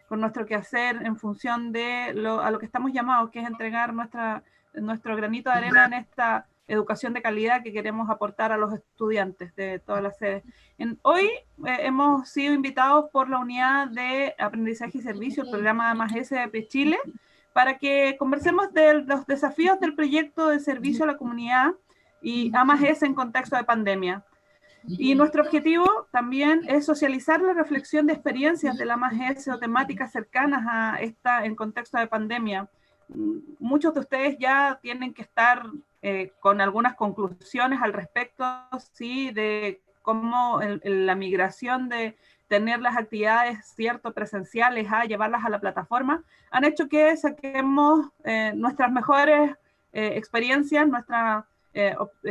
con nuestro quehacer en función de a lo que estamos llamados, que es entregar nuestro granito de arena en esta educación de calidad que queremos aportar a los estudiantes de todas las sedes. Hoy hemos sido invitados por la unidad de aprendizaje y servicio, el programa AMAS-S de Chile, para que conversemos de los desafíos del proyecto de servicio a la comunidad y AMAS-S en contexto de pandemia. Y nuestro objetivo también es socializar la reflexión de experiencias de la AMAS-S o temáticas cercanas a esta en contexto de pandemia. Muchos de ustedes ya tienen que estar con algunas conclusiones al respecto, sí, de cómo la migración de tener las actividades, cierto, presenciales a llevarlas a la plataforma, han hecho que saquemos nuestras mejores experiencias, nuestra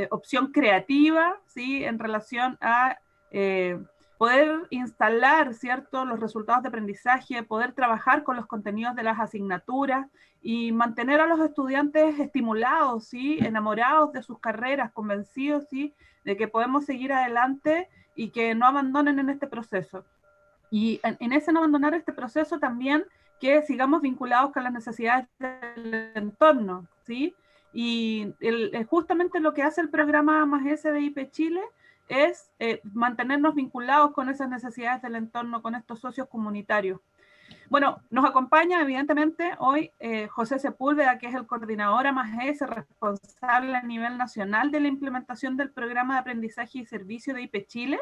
opción creativa, ¿sí? En relación a poder instalar, ¿cierto?, los resultados de aprendizaje, poder trabajar con los contenidos de las asignaturas y mantener a los estudiantes estimulados, ¿sí?, enamorados de sus carreras, convencidos, ¿sí?, de que podemos seguir adelante y que no abandonen en este proceso. Y en ese no abandonar este proceso también que sigamos vinculados con las necesidades del entorno, ¿sí? Y justamente lo que hace el programa AMAS-S de IP Chile es mantenernos vinculados con esas necesidades del entorno, con estos socios comunitarios. Bueno, nos acompaña evidentemente hoy José Sepúlveda, que es el coordinador AMAS-S, responsable a nivel nacional de la implementación del programa de aprendizaje y servicio de IP Chile.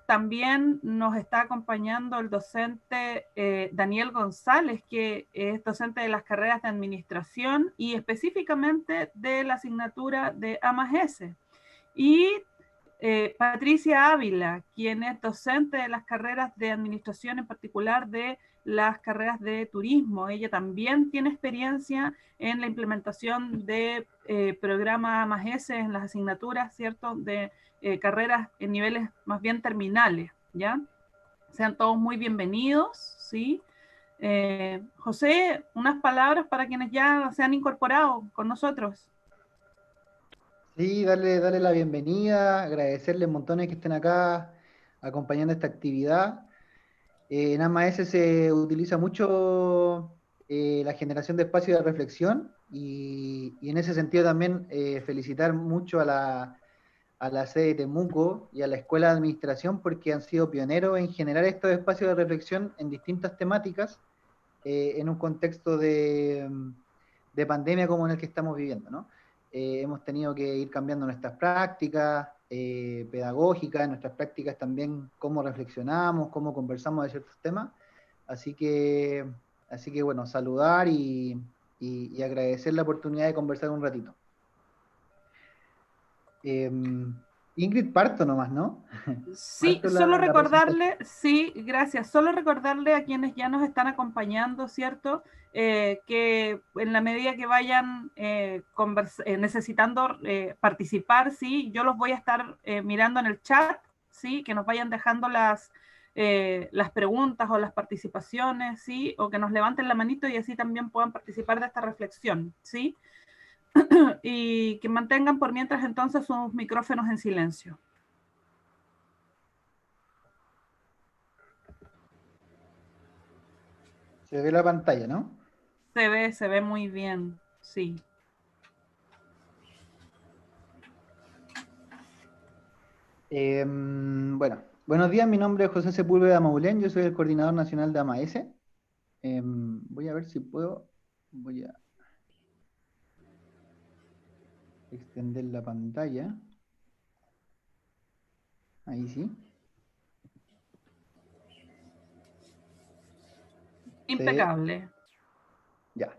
También nos está acompañando el docente Daniel González, que es docente de las carreras de administración y específicamente de la asignatura de AMAS-S. Y Patricia Ávila, quien es docente de las carreras de administración, en particular de las carreras de turismo. Ella también tiene experiencia en la implementación de programa AMAS-S en las asignaturas, ¿cierto?, de carreras en niveles más bien terminales, ¿ya? Sean todos muy bienvenidos, ¿sí? José, unas palabras para quienes ya se han incorporado con nosotros. Sí, darle la bienvenida, agradecerles montones que estén acá acompañando esta actividad. En AMAS se utiliza mucho la generación de espacios de reflexión y en ese sentido también felicitar mucho a la sede de Temuco y a la Escuela de Administración porque han sido pioneros en generar estos espacios de reflexión en distintas temáticas en un contexto de pandemia como en el que estamos viviendo, ¿no? Hemos tenido que ir cambiando nuestras prácticas pedagógicas, nuestras prácticas también, cómo reflexionamos, cómo conversamos de ciertos temas. Así que bueno, saludar y agradecer la oportunidad de conversar un ratito. Ingrid, parto nomás, ¿no? Sí, Parto solo la presentación. recordarle, sí, gracias, solo recordarle a quienes ya nos están acompañando, ¿cierto? Que en la medida que vayan necesitando participar, sí, yo los voy a estar mirando en el chat, sí, que nos vayan dejando las preguntas o las participaciones, sí, o que nos levanten la manito y así también puedan participar de esta reflexión, sí, y que mantengan por mientras entonces sus micrófonos en silencio. Se ve la pantalla, ¿no? Se ve muy bien, sí. Bueno, buenos días, mi nombre es José Sepúlveda Maulén, yo soy el coordinador nacional de AMAS. Voy a ver si puedo, voy a extender la pantalla. Ahí sí. Impecable. Ya.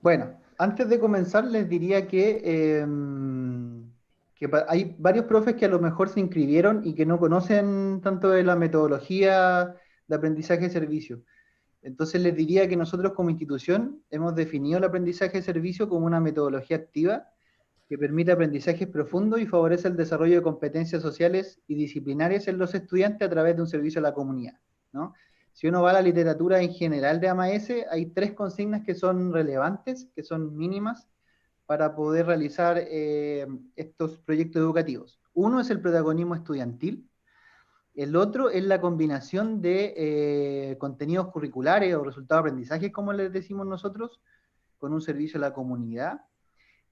Bueno, antes de comenzar les diría que hay varios profes que a lo mejor se inscribieron y que no conocen tanto de la metodología de aprendizaje de servicio. Entonces les diría que nosotros como institución hemos definido el aprendizaje de servicio como una metodología activa que permite aprendizajes profundos y favorece el desarrollo de competencias sociales y disciplinarias en los estudiantes a través de un servicio a la comunidad, ¿no? Si uno va a la literatura en general de AMAS, hay 3 consignas que son relevantes, que son mínimas, para poder realizar estos proyectos educativos. Uno es el protagonismo estudiantil, El otro es la combinación de contenidos curriculares o resultados de aprendizaje, como les decimos nosotros, con un servicio a la comunidad.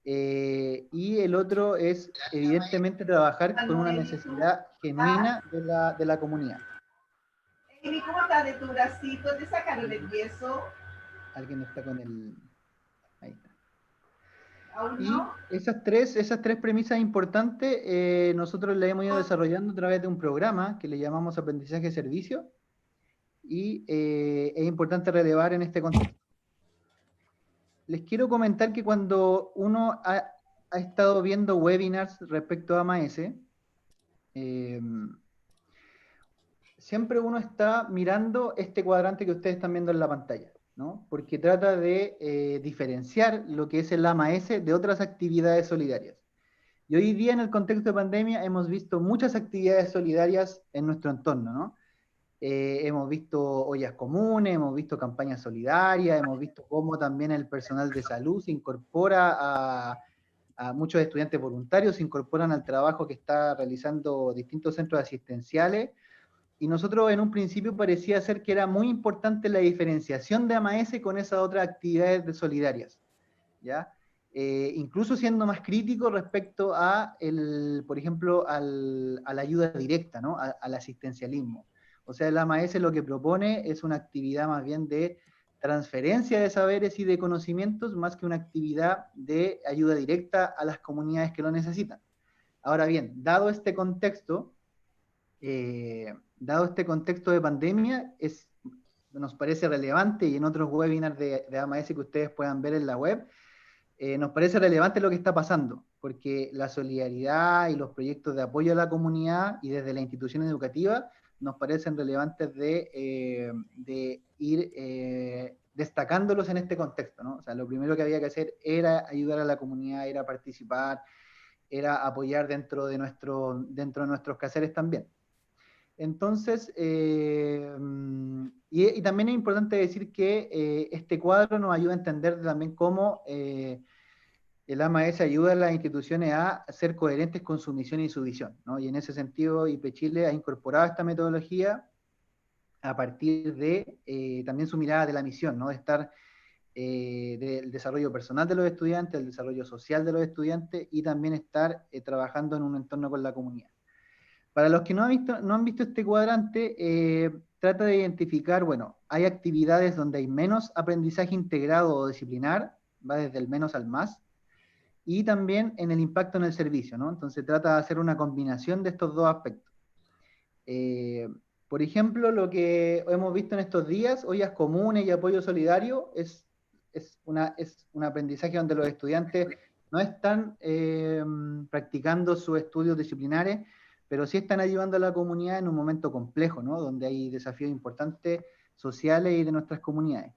Y el otro es, evidentemente, trabajar con una necesidad genuina de la comunidad. Amy, ¿cómo está de tu bracito? ¿Te sacaron el yeso? Alguien está con el... Ahí está. ¿Aún Y no? esas tres premisas importantes nosotros las hemos ido desarrollando a través de un programa que le llamamos Aprendizaje Servicio, y es importante relevar en este contexto. Les quiero comentar que cuando uno ha estado viendo webinars respecto a AMAS, siempre uno está mirando este cuadrante que ustedes están viendo en la pantalla, ¿no? Porque trata de diferenciar lo que es el AMAS de otras actividades solidarias. Y hoy día, en el contexto de pandemia, hemos visto muchas actividades solidarias en nuestro entorno, ¿no? Hemos visto ollas comunes, hemos visto campañas solidarias, hemos visto cómo también el personal de salud se incorpora a muchos estudiantes voluntarios, se incorporan al trabajo que está realizando distintos centros asistenciales. Y nosotros en un principio parecía ser que era muy importante la diferenciación de AMAS con esas otras actividades solidarias, ¿ya? Incluso siendo más crítico respecto a, por ejemplo, a la ayuda directa, ¿no? Al asistencialismo. O sea, el AMAS lo que propone es una actividad más bien de transferencia de saberes y de conocimientos, más que una actividad de ayuda directa a las comunidades que lo necesitan. Ahora bien, dado este contexto de pandemia, nos parece relevante, y en otros webinars de AMAS que ustedes puedan ver en la web, nos parece relevante lo que está pasando, porque la solidaridad y los proyectos de apoyo a la comunidad y desde la institución educativa nos parecen relevantes de ir destacándolos en este contexto, ¿no? O sea, lo primero que había que hacer era ayudar a la comunidad, era participar, era apoyar dentro de nuestros quehaceres también. Entonces, y también es importante decir que este cuadro nos ayuda a entender también cómo el AMAS ayuda a las instituciones a ser coherentes con su misión y su visión, ¿no? Y en ese sentido, IP Chile ha incorporado esta metodología a partir de también su mirada de la misión, ¿no? De estar del desarrollo personal de los estudiantes, el desarrollo social de los estudiantes, y también estar trabajando en un entorno con la comunidad. Para los que no han visto este cuadrante, trata de identificar, bueno, hay actividades donde hay menos aprendizaje integrado o disciplinar, va desde el menos al más, y también en el impacto en el servicio, ¿no? Entonces trata de hacer una combinación de estos dos aspectos. Por ejemplo, lo que hemos visto en estos días, ollas comunes y apoyo solidario, es un aprendizaje donde los estudiantes no están practicando sus estudios disciplinares, pero sí están ayudando a la comunidad en un momento complejo, ¿no? Donde hay desafíos importantes sociales y de nuestras comunidades.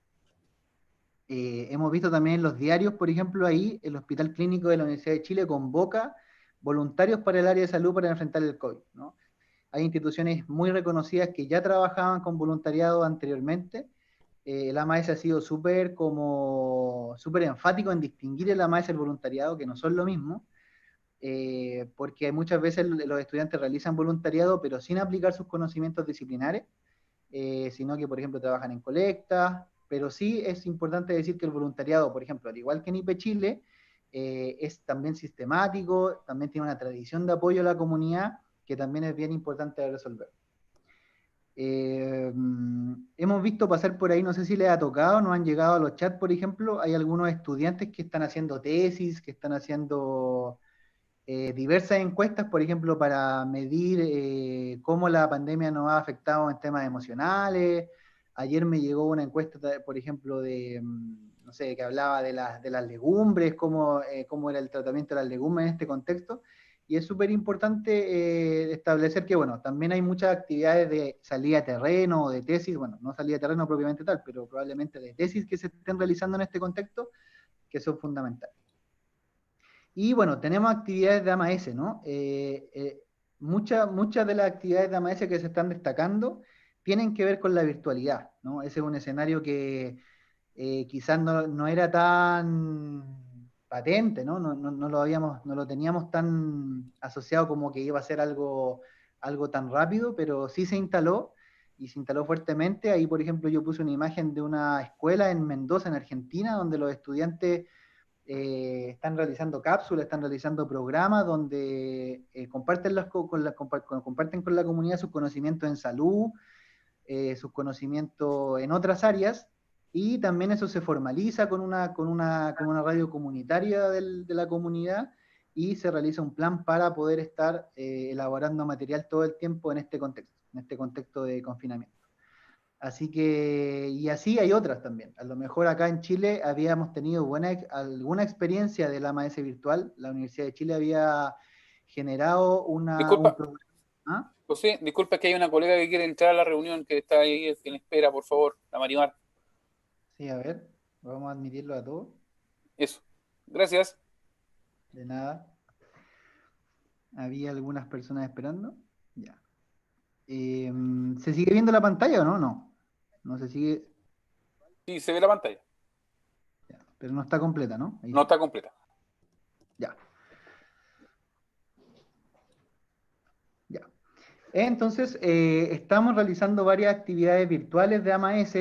Hemos visto también en los diarios, por ejemplo, ahí el Hospital Clínico de la Universidad de Chile convoca voluntarios para el área de salud para enfrentar el COVID, ¿no? Hay instituciones muy reconocidas que ya trabajaban con voluntariado anteriormente. El AMAS ha sido súper enfático en distinguir el AMAS y el voluntariado, que no son lo mismo, porque muchas veces los estudiantes realizan voluntariado, pero sin aplicar sus conocimientos disciplinares, sino que, por ejemplo, trabajan en colectas, pero sí es importante decir que el voluntariado, por ejemplo, al igual que en IP Chile, es también sistemático, también tiene una tradición de apoyo a la comunidad, que también es bien importante de resolver. Hemos visto pasar por ahí, no sé si les ha tocado, nos han llegado a los chats, por ejemplo, hay algunos estudiantes que están haciendo tesis, que están haciendo diversas encuestas, por ejemplo, para medir cómo la pandemia nos ha afectado en temas emocionales. Ayer me llegó una encuesta, por ejemplo, no sé, que hablaba de las legumbres, cómo era el tratamiento de las legumbres en este contexto. Y es súper importante establecer que, bueno, también hay muchas actividades de salida a terreno o de tesis, bueno, no salida a terreno propiamente tal, pero probablemente de tesis que se estén realizando en este contexto, que son fundamentales. Y bueno, tenemos actividades de AMAS, ¿no? Muchas de las actividades de AMAS que se están destacando tienen que ver con la virtualidad, ¿no? Ese es un escenario que quizás no era tan patente, ¿no? No lo teníamos tan asociado como que iba a ser algo algo tan rápido, pero sí se instaló y se instaló fuertemente. Ahí, por ejemplo, yo puse una imagen de una escuela en Mendoza, en Argentina, donde los estudiantes están realizando cápsulas, están realizando programas donde comparten, comparten con la comunidad sus conocimientos en salud, sus conocimientos en otras áreas, y también eso se formaliza con una radio comunitaria de la comunidad, y se realiza un plan para poder estar elaborando material todo el tiempo en este contexto de confinamiento. Así que, y así hay otras también. A lo mejor acá en Chile habíamos tenido alguna experiencia del AMS virtual. La Universidad de Chile había generado un Disculpa, programa. ¿Ah? José, disculpa que hay una colega que quiere entrar a la reunión, que está ahí en espera, por favor, la Marimar. Sí, a ver, vamos a admitirlo a todos. Eso. Gracias. De nada. Había algunas personas esperando. Ya. ¿Se sigue viendo la pantalla o no? No. No se sigue. Sí, se ve la pantalla. Ya, pero no está completa, ¿no? Ahí No sí. está completa. Ya. Ya. Entonces, estamos realizando varias actividades virtuales de AMAS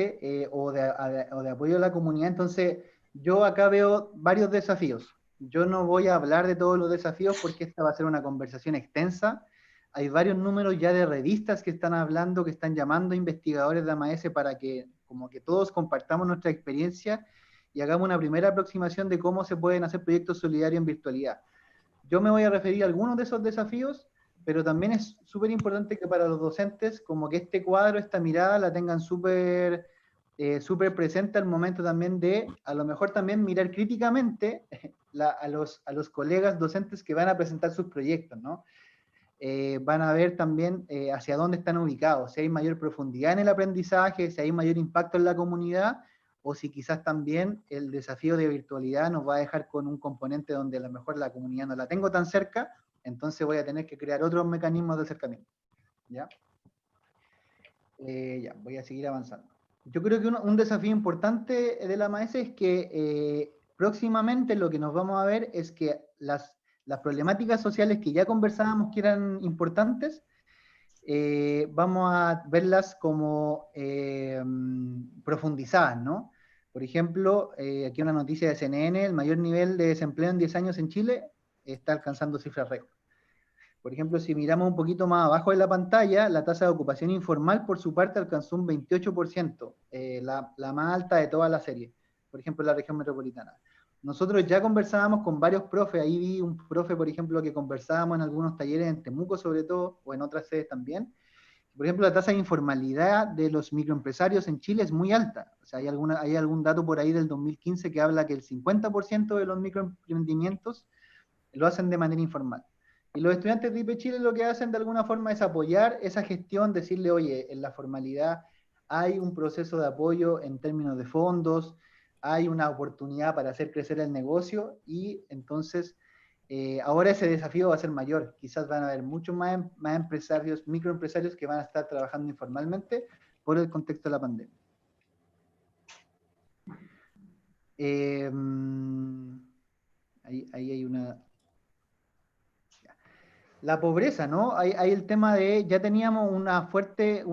o de apoyo a la comunidad. Entonces, yo acá veo varios desafíos. Yo no voy a hablar de todos los desafíos porque esta va a ser una conversación extensa. Hay varios números ya de revistas que están hablando, que están llamando a investigadores de AMAS para que como que todos compartamos nuestra experiencia y hagamos una primera aproximación de cómo se pueden hacer proyectos solidarios en virtualidad. Yo me voy a referir a algunos de esos desafíos, pero también es súper importante que para los docentes, como que este cuadro, esta mirada, la tengan súper presente al momento también de, a lo mejor también mirar críticamente a los colegas docentes que van a presentar sus proyectos, ¿no? Van a ver también hacia dónde están ubicados, si hay mayor profundidad en el aprendizaje, si hay mayor impacto en la comunidad, o si quizás también el desafío de virtualidad nos va a dejar con un componente donde a lo mejor la comunidad no la tengo tan cerca, entonces voy a tener que crear otros mecanismos de acercamiento. ¿Ya? Ya, voy a seguir avanzando. Yo creo que un desafío importante de la MAES es que próximamente lo que nos vamos a ver es que las problemáticas sociales que ya conversábamos que eran importantes, vamos a verlas como profundizadas, ¿no? Por ejemplo, aquí una noticia de CNN, el mayor nivel de desempleo en 10 años en Chile está alcanzando cifras récord. Por ejemplo, si miramos un poquito más abajo de la pantalla, la tasa de ocupación informal por su parte alcanzó un 28%, la más alta de toda la serie, por ejemplo, en la región metropolitana. Nosotros ya conversábamos con varios profes, ahí vi un profe, por ejemplo, que conversábamos en algunos talleres en Temuco sobre todo, o en otras sedes también. Por ejemplo, la tasa de informalidad de los microempresarios en Chile es muy alta. O sea, hay algún dato por ahí del 2015 que habla que el 50% de los microemprendimientos lo hacen de manera informal. Y los estudiantes de IP Chile lo que hacen de alguna forma es apoyar esa gestión, decirle, oye, en la formalidad hay un proceso de apoyo en términos de fondos, hay una oportunidad para hacer crecer el negocio, y entonces ahora ese desafío va a ser mayor. Quizás van a haber muchos más empresarios, microempresarios que van a estar trabajando informalmente por el contexto de la pandemia. Ahí hay una... La pobreza, ¿no? Hay el tema de, ya teníamos una fuerte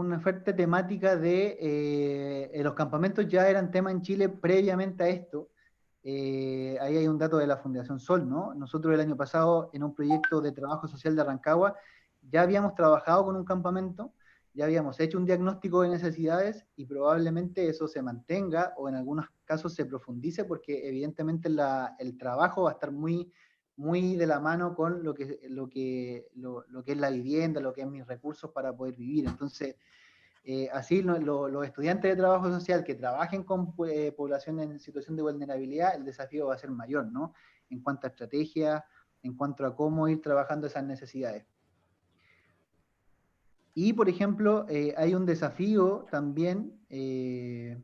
temática de los campamentos, ya eran tema en Chile previamente a esto. Ahí hay un dato de la Fundación Sol, ¿no? Nosotros el año pasado, en un proyecto de trabajo social de Rancagua, ya habíamos trabajado con un campamento, ya habíamos hecho un diagnóstico de necesidades, y probablemente eso se mantenga o en algunos casos se profundice, porque evidentemente el trabajo va a estar muy de la mano con lo que es la vivienda, lo que es mis recursos para poder vivir. Entonces, así los estudiantes de trabajo social que trabajen con población en situación de vulnerabilidad, el desafío va a ser mayor, ¿no? En cuanto a estrategia, en cuanto a cómo ir trabajando esas necesidades. Y, por ejemplo, hay un desafío también que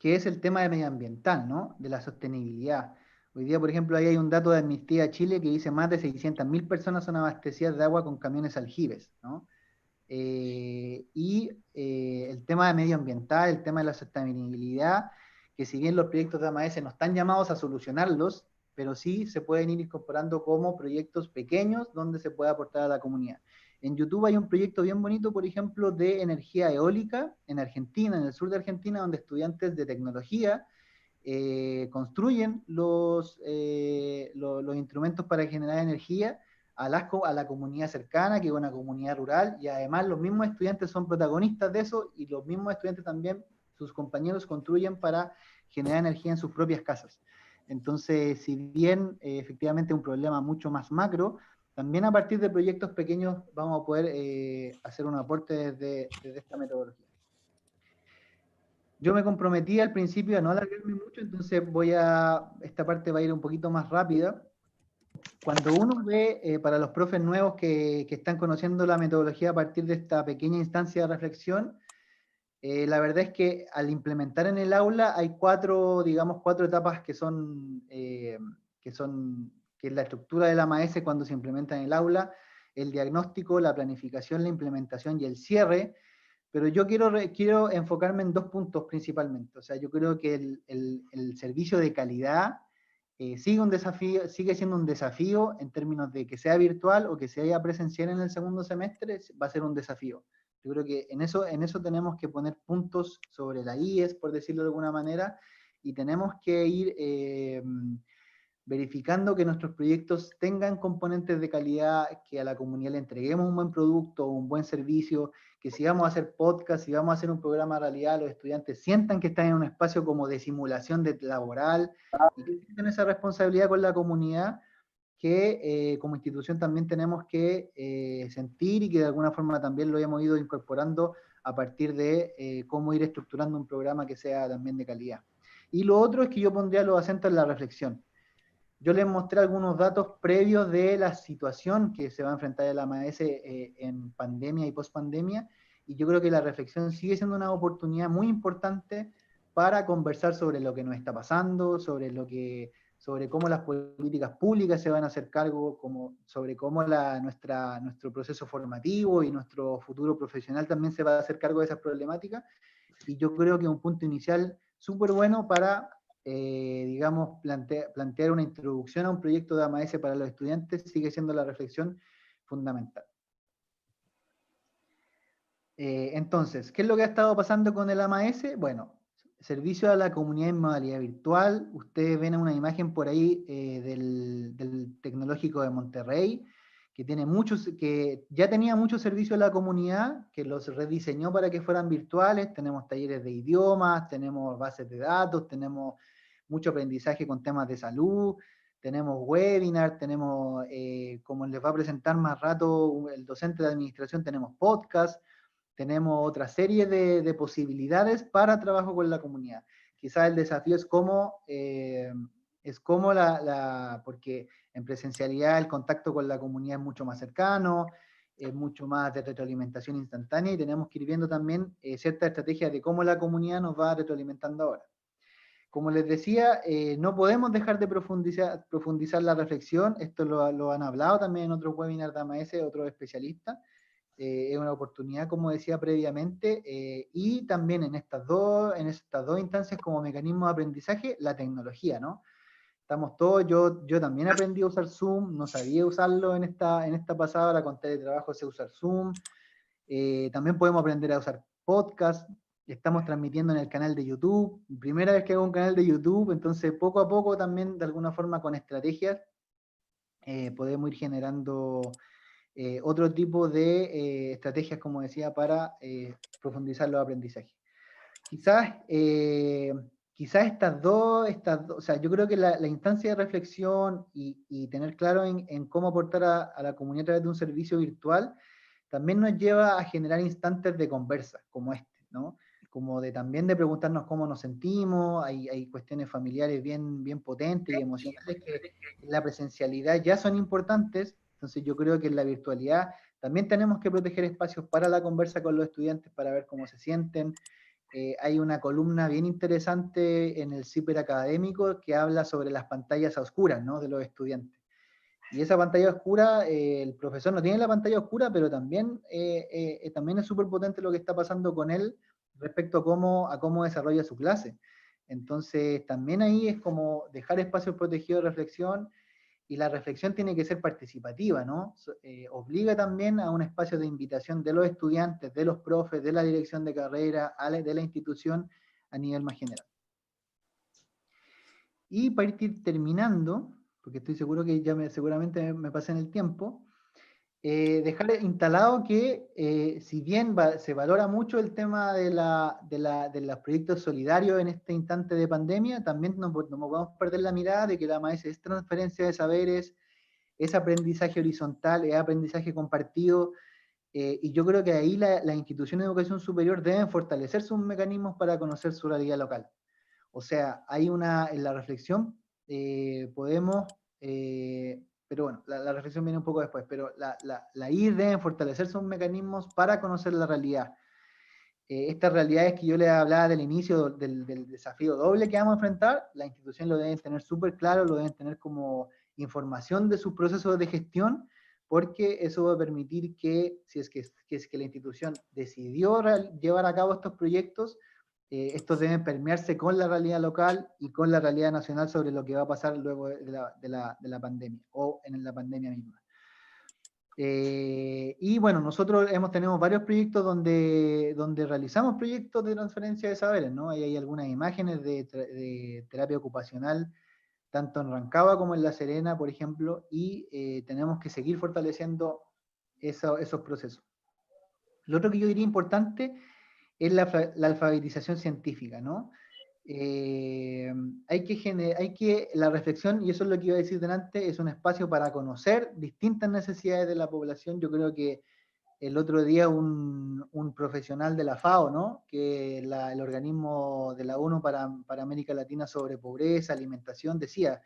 es el tema de medioambiental, ¿no? De la sostenibilidad. Hoy día, por ejemplo, ahí hay un dato de Amnistía Chile que dice más de 600.000 personas son abastecidas de agua con camiones aljibes, ¿no? El tema de medioambiental, el tema de la sostenibilidad, que si bien los proyectos de AMAS no están llamados a solucionarlos, pero sí se pueden ir incorporando como proyectos pequeños donde se puede aportar a la comunidad. En YouTube hay un proyecto bien bonito, por ejemplo, de energía eólica en Argentina, en el sur de Argentina, donde estudiantes de tecnología construyen los instrumentos para generar energía a la comunidad cercana, que es una comunidad rural, y además los mismos estudiantes son protagonistas de eso, y los mismos estudiantes también, sus compañeros, construyen para generar energía en sus propias casas. Entonces, si bien efectivamente es un problema mucho más macro, también a partir de proyectos pequeños vamos a poder hacer un aporte desde esta metodología. Yo me comprometí al principio a no alargarme mucho, entonces esta parte va a ir un poquito más rápida. Cuando uno ve, para los profes nuevos que están conociendo la metodología a partir de esta pequeña instancia de reflexión, la verdad es que al implementar en el aula hay cuatro etapas que es la estructura de la MAESE cuando se implementa en el aula: el diagnóstico, la planificación, la implementación y el cierre. Pero yo quiero enfocarme en 2 puntos principalmente. O sea, yo creo que el servicio de calidad sigue siendo un desafío en términos de que sea virtual o que sea presencial en el segundo semestre, va a ser un desafío. Yo creo que en eso tenemos que poner puntos sobre la IES, por decirlo de alguna manera, y tenemos que ir verificando que nuestros proyectos tengan componentes de calidad, que a la comunidad le entreguemos un buen producto, un buen servicio, que si vamos a hacer podcast, si vamos a hacer un programa de realidad, los estudiantes sientan que están en un espacio como de simulación laboral, y que sientan esa responsabilidad con la comunidad, que como institución también tenemos que sentir, y que de alguna forma también lo hemos ido incorporando a partir de cómo ir estructurando un programa que sea también de calidad. Y lo otro es que yo pondría los acentos en la reflexión. Yo les mostré algunos datos previos de la situación que se va a enfrentar la MAESE en pandemia y post-pandemia, y yo creo que la reflexión sigue siendo una oportunidad muy importante para conversar sobre lo que nos está pasando, sobre cómo las políticas públicas se van a hacer cargo, sobre cómo nuestro proceso formativo y nuestro futuro profesional también se va a hacer cargo de esas problemáticas. Y yo creo que es un punto inicial súper bueno para digamos, plantear una introducción a un proyecto de AMAS para los estudiantes. Sigue siendo la reflexión fundamental. Entonces, ¿qué es lo que ha estado pasando con el AMAS? Bueno, servicio a la comunidad en modalidad virtual. Ustedes ven una imagen por ahí del Tecnológico de Monterrey, que ya tenía muchos servicios a la comunidad, que los rediseñó para que fueran virtuales. Tenemos talleres de idiomas, tenemos bases de datos, tenemos mucho aprendizaje con temas de salud, tenemos webinars, tenemos, como les va a presentar más rato el docente de administración, tenemos podcast, tenemos otra serie de posibilidades para trabajo con la comunidad. Quizás el desafío es cómo porque en presencialidad el contacto con la comunidad es mucho más cercano, es mucho más de retroalimentación instantánea, y tenemos que ir viendo también ciertas estrategias de cómo la comunidad nos va retroalimentando ahora. Como les decía, no podemos dejar de profundizar la reflexión. Esto lo han hablado también en otros webinars de AMAS, otros especialistas. Es una oportunidad, como decía previamente, y también en estas dos instancias como mecanismo de aprendizaje, la tecnología, ¿no? Estamos todos, yo también aprendí a usar Zoom, no sabía usarlo en esta pasada, la con teletrabajo sé usar Zoom. También podemos aprender a usar podcast. Estamos transmitiendo en el canal de YouTube, primera vez que hago un canal de YouTube, entonces poco a poco también de alguna forma con estrategias podemos ir generando otro tipo de estrategias, como decía, para profundizar los aprendizajes. Quizás estas dos, o sea, yo creo que la instancia de reflexión y tener claro en cómo aportar a la comunidad a través de un servicio virtual también nos lleva a generar instantes de conversa como este, ¿no? Como también de preguntarnos cómo nos sentimos. Hay cuestiones familiares bien potentes y emocionales que en la presencialidad ya son importantes. Entonces yo creo que en la virtualidad también tenemos que proteger espacios para la conversa con los estudiantes, para ver cómo se sienten. Hay una columna bien interesante en el CIPER académico que habla sobre las pantallas a oscuras, ¿no?, de los estudiantes. Y esa pantalla oscura, el profesor no tiene la pantalla oscura, pero también es súper potente lo que está pasando con él respecto a cómo desarrolla su clase. Entonces, también ahí es como dejar espacios protegidos de reflexión y la reflexión tiene que ser participativa, ¿no? Obliga también a un espacio de invitación de los estudiantes, de los profes, de la dirección de carrera, de la institución a nivel más general. Y para ir terminando, porque estoy seguro que ya seguramente me pasé en el tiempo, dejar instalado que si bien se valora mucho el tema de los proyectos solidarios en este instante de pandemia, también no podemos perder la mirada de que la AMAES es transferencia de saberes, es aprendizaje horizontal, es aprendizaje compartido, y yo creo que ahí las instituciones de educación superior deben fortalecer sus mecanismos para conocer su realidad local. O sea, en la reflexión podemos, pero bueno, la reflexión viene un poco después, pero la I deben fortalecer sus mecanismos para conocer la realidad. Estas realidades que yo les hablaba del inicio del desafío doble que vamos a enfrentar, la institución lo deben tener súper claro, lo deben tener como información de sus procesos de gestión, porque eso va a permitir que, si es que la institución decidió llevar a cabo estos proyectos, estos deben permearse con la realidad local y con la realidad nacional sobre lo que va a pasar luego de la pandemia, o en la pandemia misma. Y bueno, nosotros tenemos varios proyectos donde realizamos proyectos de transferencia de saberes, ¿no? Ahí hay algunas imágenes de terapia ocupacional, tanto en Rancagua como en La Serena, por ejemplo, y tenemos que seguir fortaleciendo esos procesos. Lo otro que yo diría importante es la alfabetización científica, ¿no? La reflexión, y eso es lo que iba a decir delante, es un espacio para conocer distintas necesidades de la población. Yo creo que el otro día un profesional de la FAO, ¿no? Que el organismo de la ONU para América Latina sobre pobreza, alimentación, decía,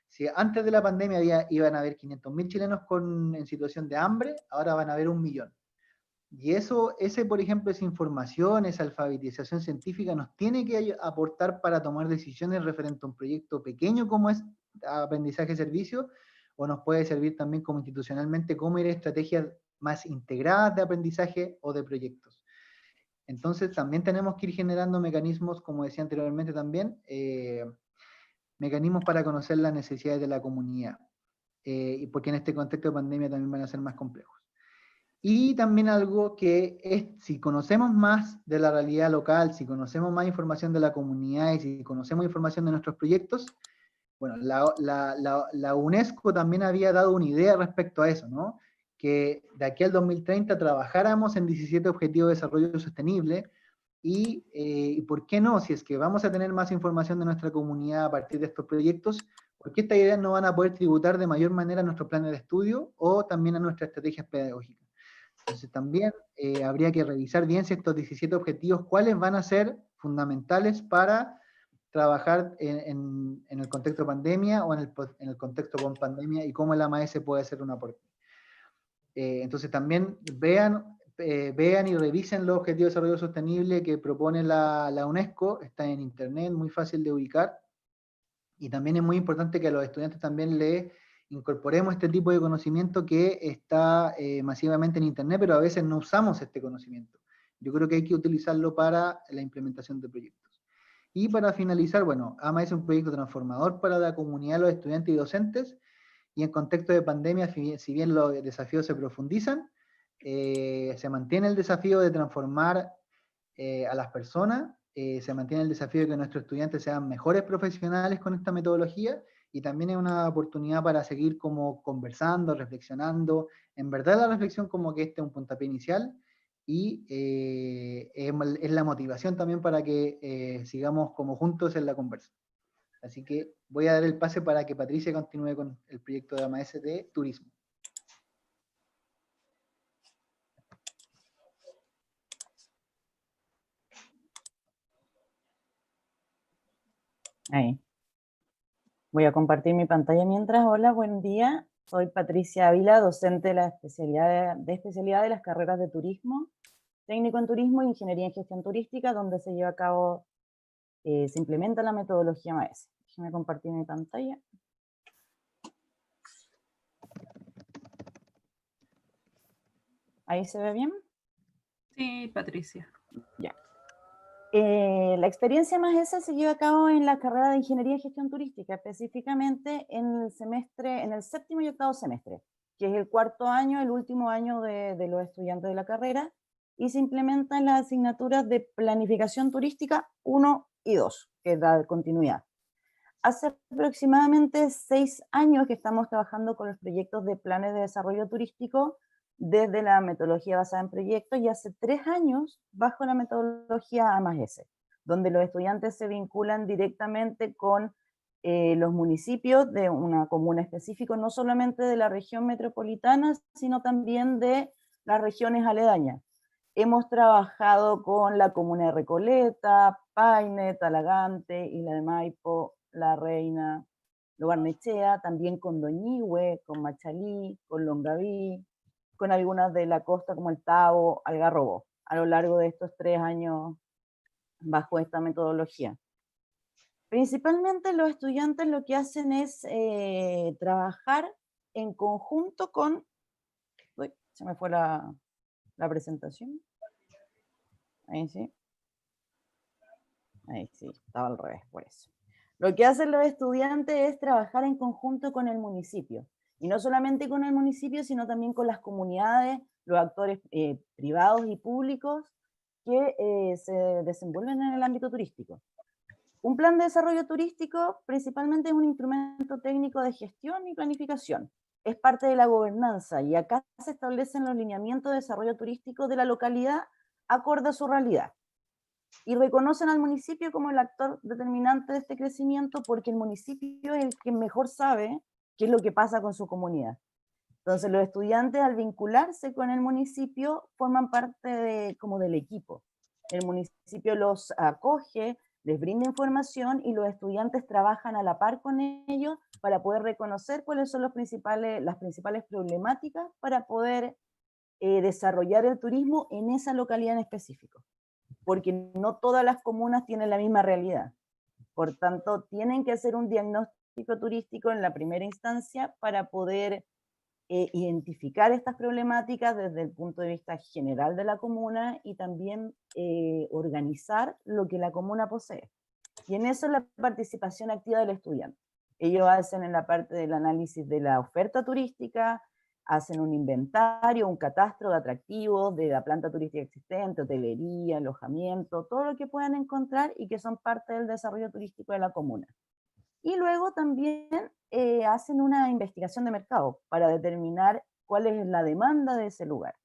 si antes de la pandemia iban a haber 500.000 chilenos en situación de hambre, ahora van a haber 1 millón. Y por ejemplo, esa información, esa alfabetización científica nos tiene que aportar para tomar decisiones referente a un proyecto pequeño como es aprendizaje servicio, o nos puede servir también como institucionalmente cómo ir a estrategias más integradas de aprendizaje o de proyectos. Entonces también tenemos que ir generando mecanismos, como decía anteriormente también, mecanismos para conocer las necesidades de la comunidad, y porque en este contexto de pandemia también van a ser más complejos. Y también algo que es, si conocemos más de la realidad local, si conocemos más información de la comunidad y si conocemos información de nuestros proyectos, bueno, la UNESCO también había dado una idea respecto a eso, ¿no? Que de aquí al 2030 trabajáramos en 17 Objetivos de Desarrollo Sostenible y ¿por qué no? Si es que vamos a tener más información de nuestra comunidad a partir de estos proyectos, ¿por qué estas ideas no van a poder tributar de mayor manera a nuestros planes de estudio o también a nuestras estrategias pedagógicas? Entonces también habría que revisar bien si estos 17 objetivos, cuáles van a ser fundamentales para trabajar en el contexto de pandemia o en el contexto con pandemia y cómo el AMAES puede hacer un aporte. Entonces también vean y revisen los objetivos de desarrollo sostenible que propone la UNESCO, está en internet, muy fácil de ubicar, y también es muy importante que a los estudiantes también les incorporemos este tipo de conocimiento que está masivamente en internet, pero a veces no usamos este conocimiento. Yo creo que hay que utilizarlo para la implementación de proyectos. Y para finalizar, bueno, AMA es un proyecto transformador para la comunidad, los estudiantes y docentes, y en contexto de pandemia, si bien los desafíos se profundizan, se mantiene el desafío de transformar a las personas, se mantiene el desafío de que nuestros estudiantes sean mejores profesionales con esta metodología, y también es una oportunidad para seguir como conversando, reflexionando. En verdad la reflexión como que este es un puntapié inicial, y es la motivación también para que sigamos como juntos en la conversa. Así que voy a dar el pase para que Patricia continúe con el proyecto de AMAES de turismo. Ahí. Voy a compartir mi pantalla mientras. Hola, buen día. Soy Patricia Ávila, docente de la especialidad de las carreras de turismo, técnico en turismo e ingeniería en gestión turística, donde se lleva a cabo, se implementa la metodología MAES. Déjenme compartir mi pantalla. ¿Ahí se ve bien? Sí, Patricia. Ya. La experiencia más esa se lleva a cabo en la carrera de Ingeniería en Gestión Turística, específicamente en el séptimo y octavo semestre, que es el cuarto año, el último año de los estudiantes de la carrera, y se implementan las asignaturas de Planificación Turística 1 y 2, que es la continuidad. Hace aproximadamente 6 años que estamos trabajando con los proyectos de planes de desarrollo turístico desde la metodología basada en proyectos, y hace 3 años bajo la metodología A+S, donde los estudiantes se vinculan directamente con los municipios de una comuna específica, no solamente de la región metropolitana, sino también de las regiones aledañas. Hemos trabajado con la comuna de Recoleta, Paine, Talagante, Isla de Maipo, La Reina, Lobarnechea, también con Doñihue, con Machalí, con Longaví, con algunas de la costa como el Tabo, Algarrobo, a lo largo de estos 3 años bajo esta metodología. Principalmente los estudiantes lo que hacen es trabajar en conjunto con... Uy, se me fue la presentación. Ahí sí. Ahí sí, estaba al revés, por eso. Lo que hacen los estudiantes es trabajar en conjunto con el municipio. Y no solamente con el municipio, sino también con las comunidades, los actores privados y públicos que se desenvuelven en el ámbito turístico. Un plan de desarrollo turístico principalmente es un instrumento técnico de gestión y planificación. Es parte de la gobernanza, y acá se establecen los lineamientos de desarrollo turístico de la localidad acorde a su realidad. Y reconocen al municipio como el actor determinante de este crecimiento, porque el municipio es el que mejor sabe qué es lo que pasa con su comunidad. Entonces los estudiantes, al vincularse con el municipio, forman parte como del equipo. El municipio los acoge, les brinda información, y los estudiantes trabajan a la par con ellos para poder reconocer cuáles son las principales problemáticas para poder desarrollar el turismo en esa localidad en específico. Porque no todas las comunas tienen la misma realidad. Por tanto, tienen que hacer un diagnóstico turístico en la primera instancia para poder identificar estas problemáticas desde el punto de vista general de la comuna, y también organizar lo que la comuna posee. Y en eso es la participación activa del estudiante. Ellos hacen en la parte del análisis de la oferta turística, hacen un inventario, un catastro de atractivos de la planta turística existente, hotelería, alojamiento, todo lo que puedan encontrar y que son parte del desarrollo turístico de la comuna. Y luego también hacen una investigación de mercado para determinar cuál es la demanda de ese lugar,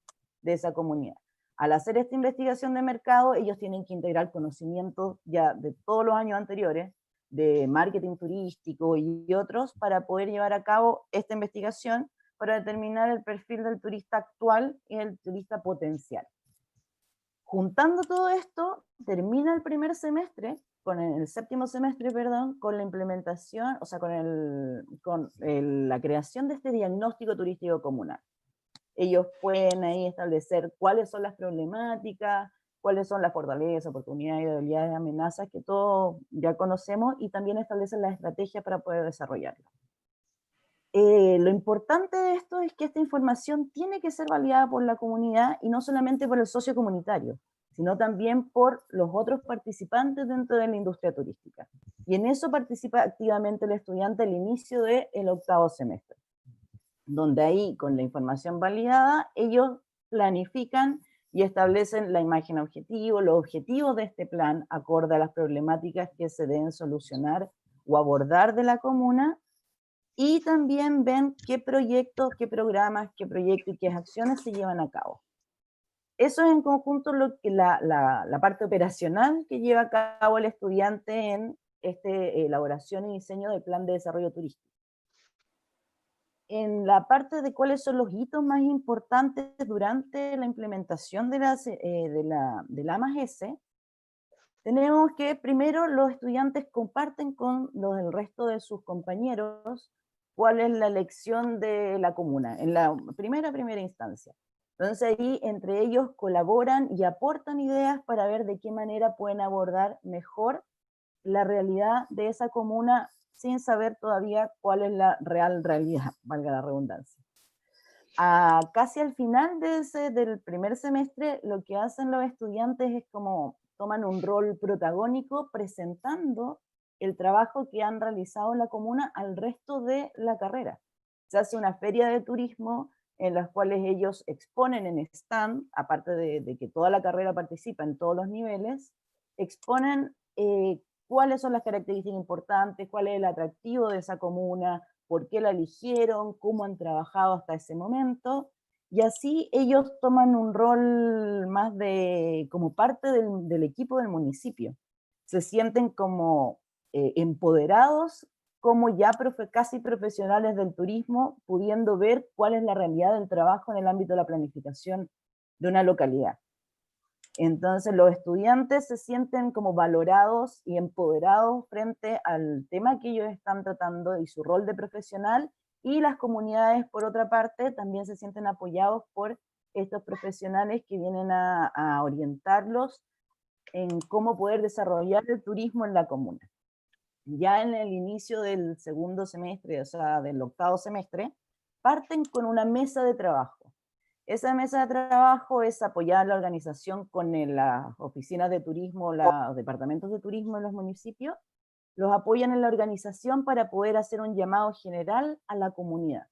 de esa comunidad. Al hacer esta investigación de mercado, ellos tienen que integrar conocimientos ya de todos los años anteriores, de marketing turístico y otros, para poder llevar a cabo esta investigación, para determinar el perfil del turista actual y el turista potencial. Juntando todo esto, termina el primer semestre, el séptimo semestre, perdón, con la implementación, o sea, con la creación de este diagnóstico turístico comunal. Ellos pueden ahí establecer cuáles son las problemáticas, cuáles son las fortalezas, oportunidades, debilidades, amenazas, que todos ya conocemos, y también establecen las estrategias para poder desarrollarlo. Lo importante de esto es que esta información tiene que ser validada por la comunidad, y no solamente por el socio comunitario, sino también por los otros participantes dentro de la industria turística. Y en eso participa activamente el estudiante al inicio del octavo semestre, donde ahí, con la información validada, ellos planifican y establecen la imagen objetivo, los objetivos de este plan, acorde a las problemáticas que se deben solucionar o abordar de la comuna, y también ven qué proyectos, qué programas, qué proyectos y qué acciones se llevan a cabo. Eso es en conjunto la parte operacional que lleva a cabo el estudiante en esta elaboración y diseño del plan de desarrollo turístico. En la parte de cuáles son los hitos más importantes durante la implementación de la A+S, tenemos que primero los estudiantes comparten con el resto de sus compañeros cuál es la elección de la comuna, en la primera instancia. Entonces ahí entre ellos colaboran y aportan ideas para ver de qué manera pueden abordar mejor la realidad de esa comuna, sin saber todavía cuál es la real realidad, valga la redundancia. Casi al final del primer semestre, lo que hacen los estudiantes es como toman un rol protagónico presentando el trabajo que han realizado en la comuna al resto de la carrera. Se hace una feria de turismo en las cuales ellos exponen en stand, aparte de que toda la carrera participa en todos los niveles, exponen cuáles son las características importantes, cuál es el atractivo de esa comuna, por qué la eligieron, cómo han trabajado hasta ese momento, y así ellos toman un rol más como parte del equipo del municipio. Se sienten como empoderados, como ya casi profesionales del turismo, pudiendo ver cuál es la realidad del trabajo en el ámbito de la planificación de una localidad. Entonces los estudiantes se sienten como valorados y empoderados frente al tema que ellos están tratando y su rol de profesional, y las comunidades, por otra parte, también se sienten apoyados por estos profesionales que vienen a orientarlos en cómo poder desarrollar el turismo en la comuna. Ya en el inicio del segundo semestre, o sea, del octavo semestre, parten con una mesa de trabajo. Esa mesa de trabajo es apoyar la organización con las oficinas de turismo, los departamentos de turismo en los municipios, los apoyan en la organización para poder hacer un llamado general a la comunidad.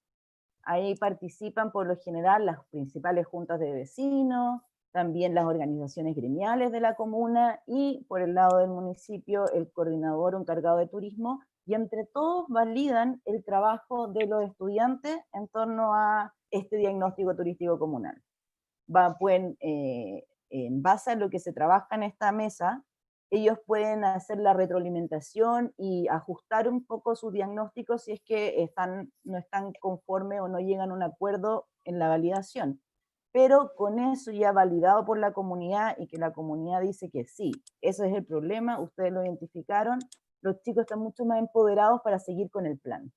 Ahí participan por lo general las principales juntas de vecinos, también las organizaciones gremiales de la comuna y por el lado del municipio el coordinador o encargado de turismo, y entre todos validan el trabajo de los estudiantes en torno a este diagnóstico turístico comunal. En base a lo que se trabaja en esta mesa, ellos pueden hacer la retroalimentación y ajustar un poco su diagnóstico si es que no están conformes o no llegan a un acuerdo en la validación. Pero con eso ya validado por la comunidad y que la comunidad dice que sí, ese es el problema, ustedes lo identificaron, los chicos están mucho más empoderados para seguir con el plan.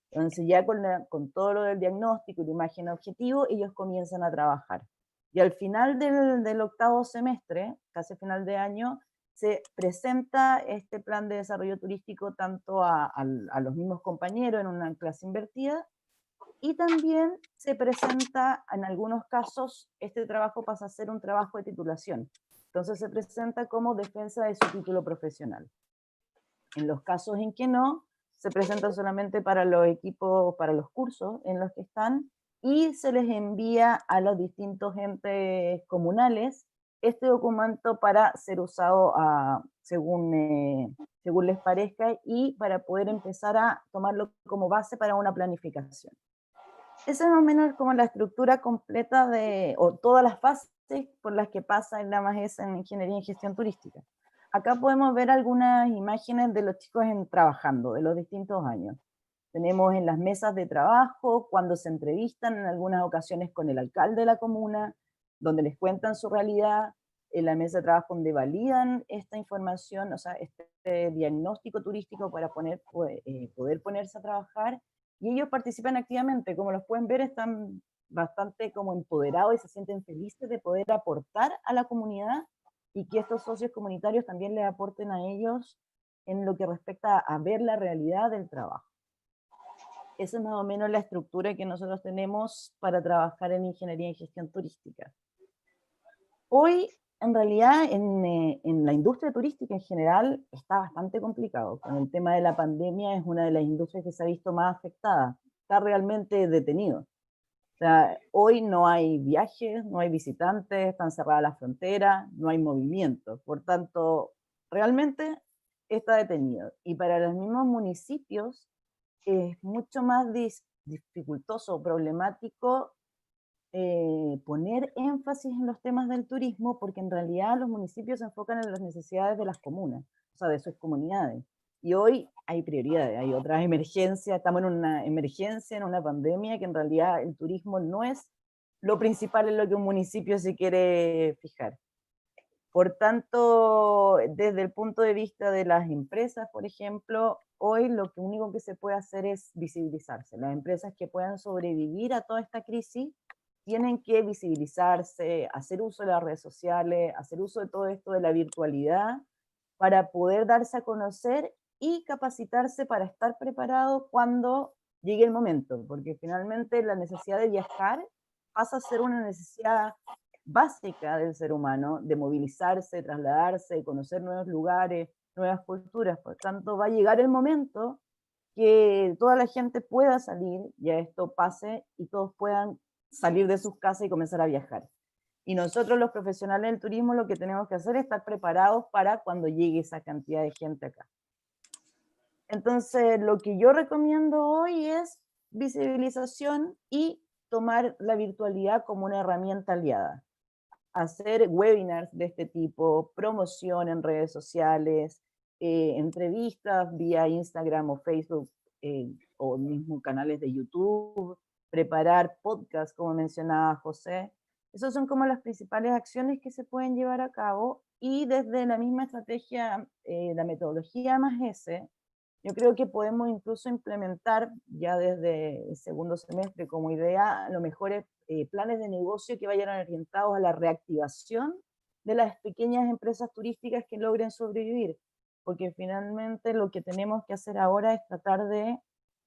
Entonces ya con todo lo del diagnóstico y la imagen objetivo, ellos comienzan a trabajar. Y al final del octavo semestre, casi final de año, se presenta este plan de desarrollo turístico tanto a los mismos compañeros en una clase invertida, y también se presenta, en algunos casos, este trabajo pasa a ser un trabajo de titulación. Entonces se presenta como defensa de su título profesional. En los casos en que no, se presenta solamente para los equipos, para los cursos en los que están, y se les envía a los distintos entes comunales este documento para ser usado según les parezca y para poder empezar a tomarlo como base para una planificación. Esa es más o menos como la estructura completa o todas las fases por las que pasa el AMAGES en Ingeniería en Gestión Turística. Acá podemos ver algunas imágenes de los chicos trabajando, de los distintos años. Tenemos en las mesas de trabajo, cuando se entrevistan en algunas ocasiones con el alcalde de la comuna, donde les cuentan su realidad, en la mesa de trabajo donde validan esta información, o sea, este diagnóstico turístico para poder ponerse a trabajar, y ellos participan activamente. Como los pueden ver, están bastante como empoderados y se sienten felices de poder aportar a la comunidad, y que estos socios comunitarios también les aporten a ellos en lo que respecta a ver la realidad del trabajo. Esa es más o menos la estructura que nosotros tenemos para trabajar en Ingeniería en Gestión Turística. Hoy, en realidad, en la industria turística en general está bastante complicado. Con el tema de la pandemia es una de las industrias que se ha visto más afectada. Está realmente detenido. O sea, hoy no hay viajes, no hay visitantes, están cerradas las fronteras, no hay movimiento. Por tanto, realmente está detenido. Y para los mismos municipios es mucho más dificultoso, problemático poner énfasis en los temas del turismo, porque en realidad los municipios se enfocan en las necesidades de las comunas, o sea, de sus comunidades. Y hoy hay prioridades, hay otras emergencias, estamos en una emergencia, en una pandemia, que en realidad el turismo no es lo principal en lo que un municipio se quiere fijar. Por tanto, desde el punto de vista de las empresas, por ejemplo, hoy lo único que se puede hacer es visibilizarse. Las empresas que puedan sobrevivir a toda esta crisis tienen que visibilizarse, hacer uso de las redes sociales, hacer uso de todo esto de la virtualidad para poder darse a conocer y capacitarse para estar preparado cuando llegue el momento, porque finalmente la necesidad de viajar pasa a ser una necesidad básica del ser humano, de movilizarse, trasladarse, conocer nuevos lugares, nuevas culturas. Por tanto, va a llegar el momento que toda la gente pueda salir, ya esto pase, y todos puedan salir de sus casas y comenzar a viajar. Y nosotros los profesionales del turismo lo que tenemos que hacer es estar preparados para cuando llegue esa cantidad de gente acá. Entonces, lo que yo recomiendo hoy es visibilización y tomar la virtualidad como una herramienta aliada. Hacer webinars de este tipo, promoción en redes sociales, entrevistas vía Instagram o Facebook, o mismo canales de YouTube, preparar podcasts, como mencionaba José. Esas son como las principales acciones que se pueden llevar a cabo, y desde la misma estrategia, la metodología +S, yo creo que podemos incluso implementar ya desde el segundo semestre como idea los mejores planes de negocio que vayan orientados a la reactivación de las pequeñas empresas turísticas que logren sobrevivir, porque finalmente lo que tenemos que hacer ahora es tratar de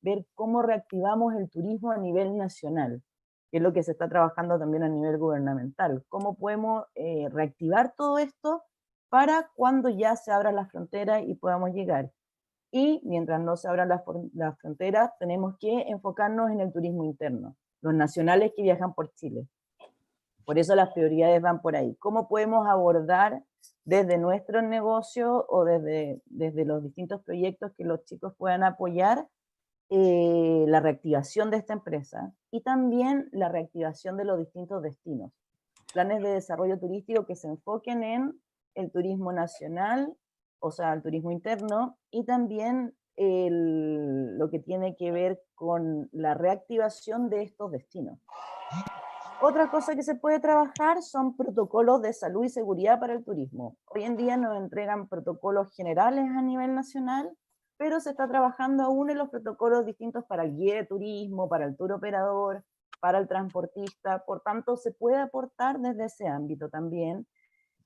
ver cómo reactivamos el turismo a nivel nacional, que es lo que se está trabajando también a nivel gubernamental. ¿Cómo podemos reactivar todo esto para cuando ya se abran las fronteras y podamos llegar? Y mientras no se abran las fronteras, tenemos que enfocarnos en el turismo interno, los nacionales que viajan por Chile. Por eso las prioridades van por ahí. ¿Cómo podemos abordar desde nuestros negocios o desde los distintos proyectos que los chicos puedan apoyar la reactivación de esta empresa y también la reactivación de los distintos destinos? Planes de desarrollo turístico que se enfoquen en el turismo nacional, o sea, el turismo interno, y también lo que tiene que ver con la reactivación de estos destinos. Otra cosa que se puede trabajar son protocolos de salud y seguridad para el turismo. Hoy en día nos entregan protocolos generales a nivel nacional, pero se está trabajando aún en los protocolos distintos para el guía de turismo, para el tour operador, para el transportista. Por tanto, se puede aportar desde ese ámbito también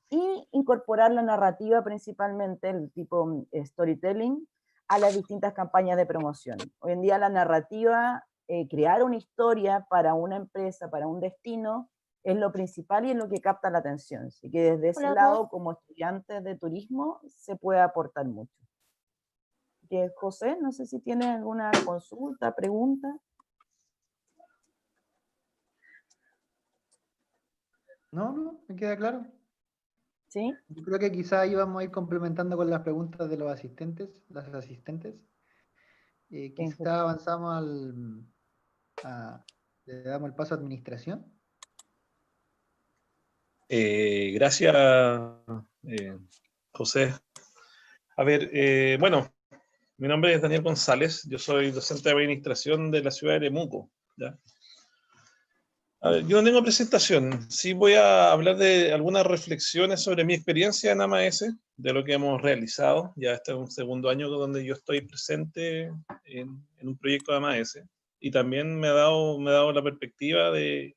y incorporar la narrativa, principalmente el tipo storytelling, a las distintas campañas de promoción. Hoy en día la narrativa, crear una historia para una empresa, para un destino, es lo principal y es lo que capta la atención. Así que desde ese lado, como estudiantes de turismo, se puede aportar mucho. José, no sé si tienes alguna consulta, pregunta. No, me queda claro. ¿Sí? Yo creo que quizá íbamos a ir complementando con las preguntas de los asistentes, las asistentes. Quizá avanzamos le damos el paso a administración. Gracias, José. A ver, bueno, mi nombre es Daniel González, yo soy docente de administración de la ciudad de Temuco, ¿ya? A ver, yo no tengo presentación, sí voy a hablar de algunas reflexiones sobre mi experiencia en AMAS, de lo que hemos realizado. Ya este es un segundo año donde yo estoy presente en un proyecto de AMAS, y también me ha dado la perspectiva de,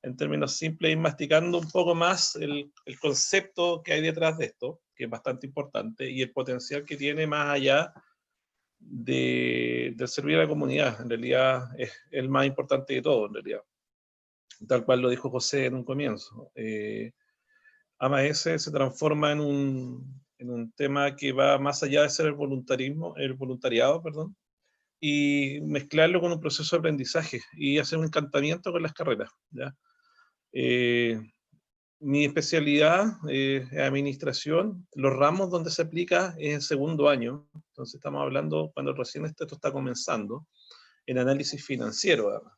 en términos simples, ir masticando un poco más el concepto que hay detrás de esto, que es bastante importante, y el potencial que tiene más allá de servir a la comunidad. En realidad es el más importante de todo, en realidad. Tal cual lo dijo José en un comienzo. AMAS se transforma en un tema que va más allá de ser el voluntariado, perdón, y mezclarlo con un proceso de aprendizaje y hacer un encantamiento con las carreras, ¿ya? Mi especialidad es administración. Los ramos donde se aplica es en segundo año, entonces estamos hablando cuando recién esto está comenzando, en análisis financiero, además.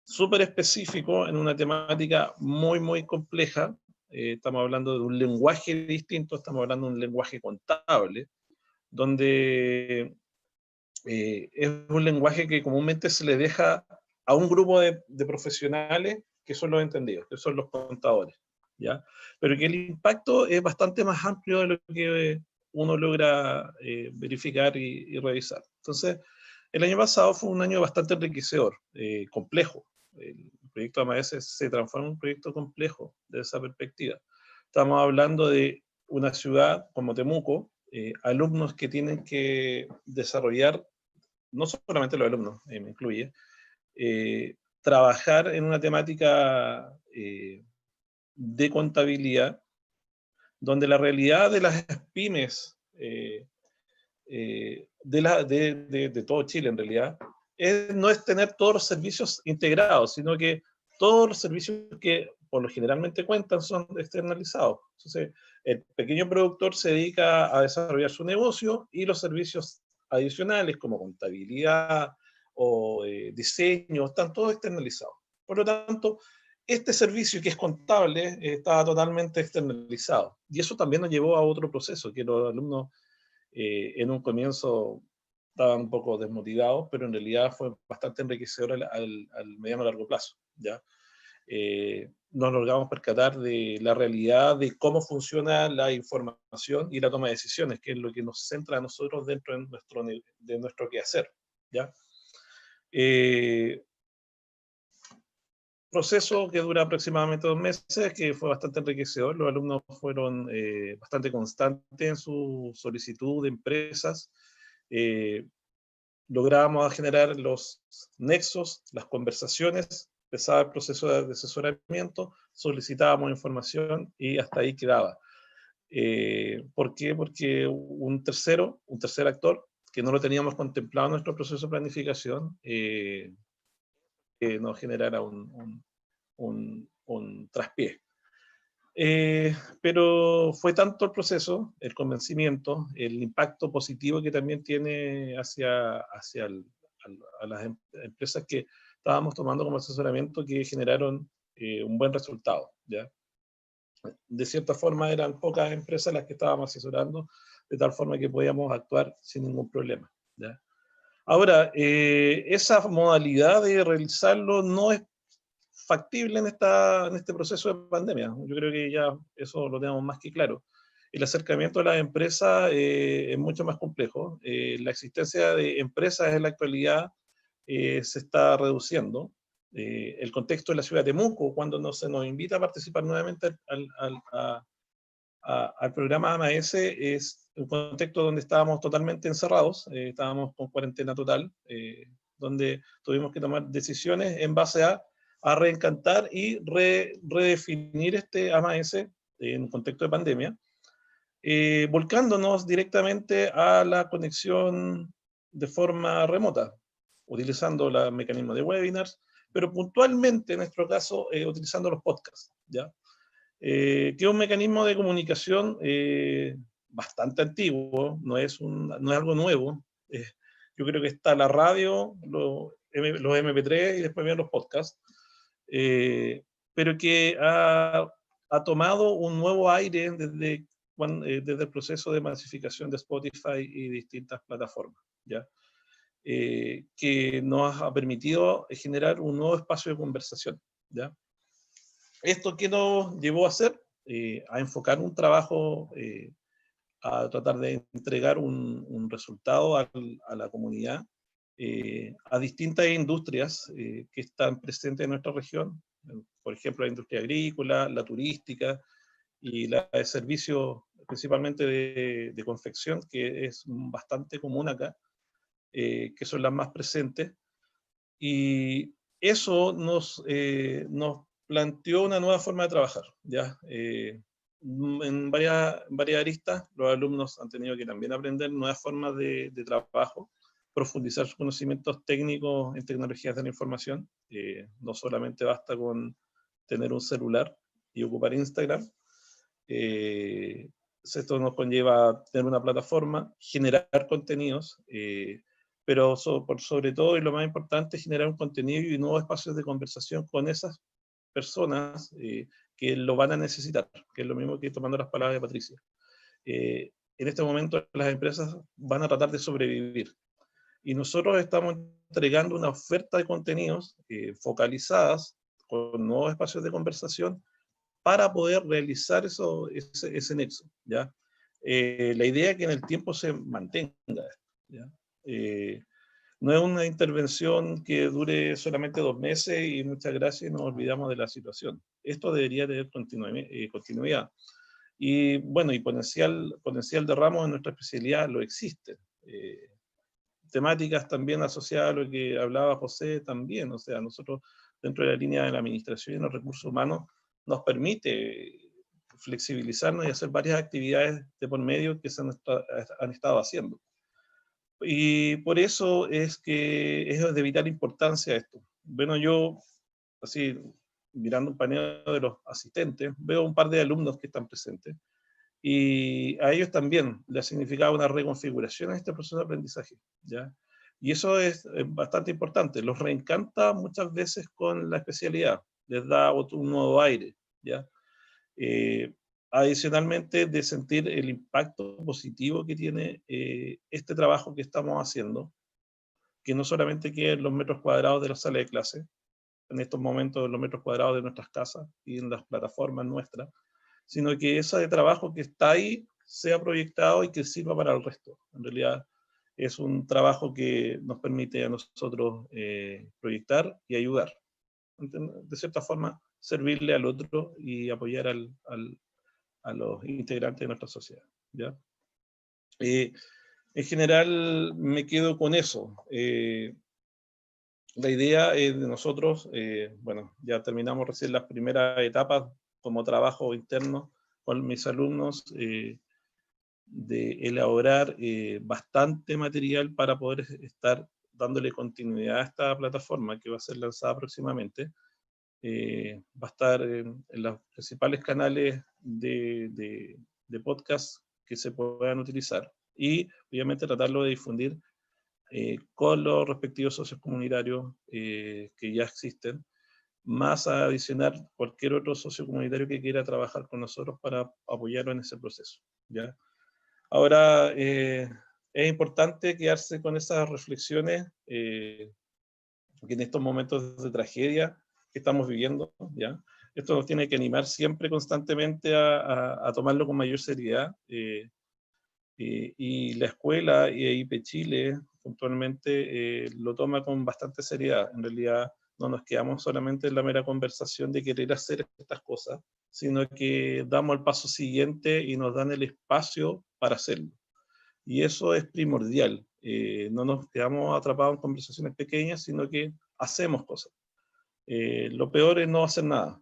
Súper específico en una temática muy compleja. Estamos hablando de un lenguaje distinto, estamos hablando de un lenguaje contable, donde es un lenguaje que comúnmente se le deja a un grupo de profesionales que son los entendidos, que son los contadores, ¿ya? Pero que el impacto es bastante más amplio de lo que uno logra verificar y revisar. Entonces, el año pasado fue un año bastante enriquecedor, complejo. El proyecto AMAS se transforma en un proyecto complejo desde esa perspectiva. Estamos hablando de una ciudad como Temuco, alumnos que tienen que desarrollar, no solamente los alumnos, me incluye, trabajar en una temática de contabilidad, donde la realidad de las pymes de todo Chile en realidad, no es tener todos los servicios integrados, sino que todos los servicios que por lo generalmente cuentan son externalizados. Entonces, el pequeño productor se dedica a desarrollar su negocio y los servicios adicionales como contabilidad o diseño están todos externalizados. Por lo tanto, este servicio que es contable está totalmente externalizado. Y eso también nos llevó a otro proceso, que los alumnos en un comienzo estaban un poco desmotivados, pero en realidad fue bastante enriquecedor al mediano largo plazo, ¿ya? Nos logramos percatar de la realidad de cómo funciona la información y la toma de decisiones, que es lo que nos centra a nosotros dentro de nuestro quehacer, ¿ya? Proceso que dura aproximadamente 2 meses, que fue bastante enriquecedor. Los alumnos fueron bastante constantes en su solicitud de empresas. Logramos generar los nexos, las conversaciones, empezaba el proceso de asesoramiento, solicitábamos información y hasta ahí quedaba. ¿Por qué? Porque un tercer actor, que no lo teníamos contemplado en nuestro proceso de planificación, que nos generara un traspié. Pero fue tanto el proceso, el convencimiento, el impacto positivo que también tiene hacia a las empresas que estábamos tomando como asesoramiento, que generaron un buen resultado, ¿ya? De cierta forma eran pocas empresas las que estábamos asesorando, de tal forma que podíamos actuar sin ningún problema, ¿ya? Ahora, esa modalidad de realizarlo no es factible en este proceso de pandemia. Yo creo que ya eso lo tenemos más que claro. El acercamiento a las empresas es mucho más complejo. La existencia de empresas en la actualidad se está reduciendo. El contexto de la ciudad de Temuco, cuando se nos invita a participar nuevamente al programa AMAS, es un contexto donde estábamos totalmente encerrados, estábamos con cuarentena total, donde tuvimos que tomar decisiones en base a reencantar y redefinir este AMAS en un contexto de pandemia, volcándonos directamente a la conexión de forma remota, utilizando el mecanismo de webinars, pero puntualmente en nuestro caso utilizando los podcasts, ¿ya? Que es un mecanismo de comunicación bastante antiguo, no es algo nuevo. Yo creo que está la radio, los MP3 y después vienen los podcasts, pero que ha tomado un nuevo aire desde el proceso de masificación de Spotify y distintas plataformas, ¿ya? Que nos ha permitido generar un nuevo espacio de conversación, ¿ya? ¿Esto qué nos llevó a hacer? A enfocar un trabajo, a tratar de entregar un resultado a la comunidad, a distintas industrias que están presentes en nuestra región, por ejemplo, la industria agrícola, la turística y la de servicios, principalmente de confección, que es bastante común acá, que son las más presentes. Y eso nos planteó una nueva forma de trabajar, ¿ya? En varias aristas, los alumnos han tenido que también aprender nuevas formas de trabajo, profundizar sus conocimientos técnicos en tecnologías de la información. No solamente basta con tener un celular y ocupar Instagram. Esto nos conlleva tener una plataforma, generar contenidos, pero sobre todo, y lo más importante, generar un contenido y nuevos espacios de conversación con esas personas que lo van a necesitar, que es lo mismo que tomando las palabras de Patricia. En este momento las empresas van a tratar de sobrevivir y nosotros estamos entregando una oferta de contenidos focalizadas con nuevos espacios de conversación para poder realizar ese nexo, ¿ya? La idea es que en el tiempo se mantenga, ¿ya? No es una intervención que dure solamente 2 meses y muchas gracias y nos olvidamos de la situación. Esto debería tener continuidad. Y bueno, y potencial de ramos en nuestra especialidad lo existe. Temáticas también asociadas a lo que hablaba José también, o sea, nosotros dentro de la línea de la administración y los recursos humanos nos permite flexibilizarnos y hacer varias actividades de por medio que se han estado haciendo. Y por eso es que es de vital importancia esto. Bueno, yo, así, mirando un panel de los asistentes, veo un par de alumnos que están presentes, y a ellos también les ha significado una reconfiguración en este proceso de aprendizaje, ¿ya? Y eso es bastante importante. Los reencanta muchas veces con la especialidad, les da un nuevo aire, ¿ya? Adicionalmente, de sentir el impacto positivo que tiene este trabajo que estamos haciendo, que no solamente queda en los metros cuadrados de la sala de clase, en estos momentos en los metros cuadrados de nuestras casas y en las plataformas nuestras, sino que ese trabajo que está ahí sea proyectado y que sirva para el resto. En realidad es un trabajo que nos permite a nosotros proyectar y ayudar. De cierta forma, servirle al otro y apoyar a los integrantes de nuestra sociedad, ¿ya? En general me quedo con eso. La idea es de nosotros, bueno, ya terminamos recién las primeras etapas como trabajo interno con mis alumnos, de elaborar bastante material para poder estar dándole continuidad a esta plataforma que va a ser lanzada próximamente. Va a estar en los principales canales de podcast que se puedan utilizar, y obviamente tratarlo de difundir con los respectivos socios comunitarios que ya existen, más a adicionar cualquier otro socio comunitario que quiera trabajar con nosotros para apoyarlo en ese proceso, ¿ya? Ahora, es importante quedarse con esas reflexiones que en estos momentos de tragedia que estamos viviendo, ¿ya? Esto nos tiene que animar siempre constantemente a tomarlo con mayor seriedad. Y la escuela y IP Chile puntualmente lo toma con bastante seriedad. En realidad no nos quedamos solamente en la mera conversación de querer hacer estas cosas, sino que damos el paso siguiente y nos dan el espacio para hacerlo. Y eso es primordial. No nos quedamos atrapados en conversaciones pequeñas, sino que hacemos cosas. Lo peor es no hacer nada.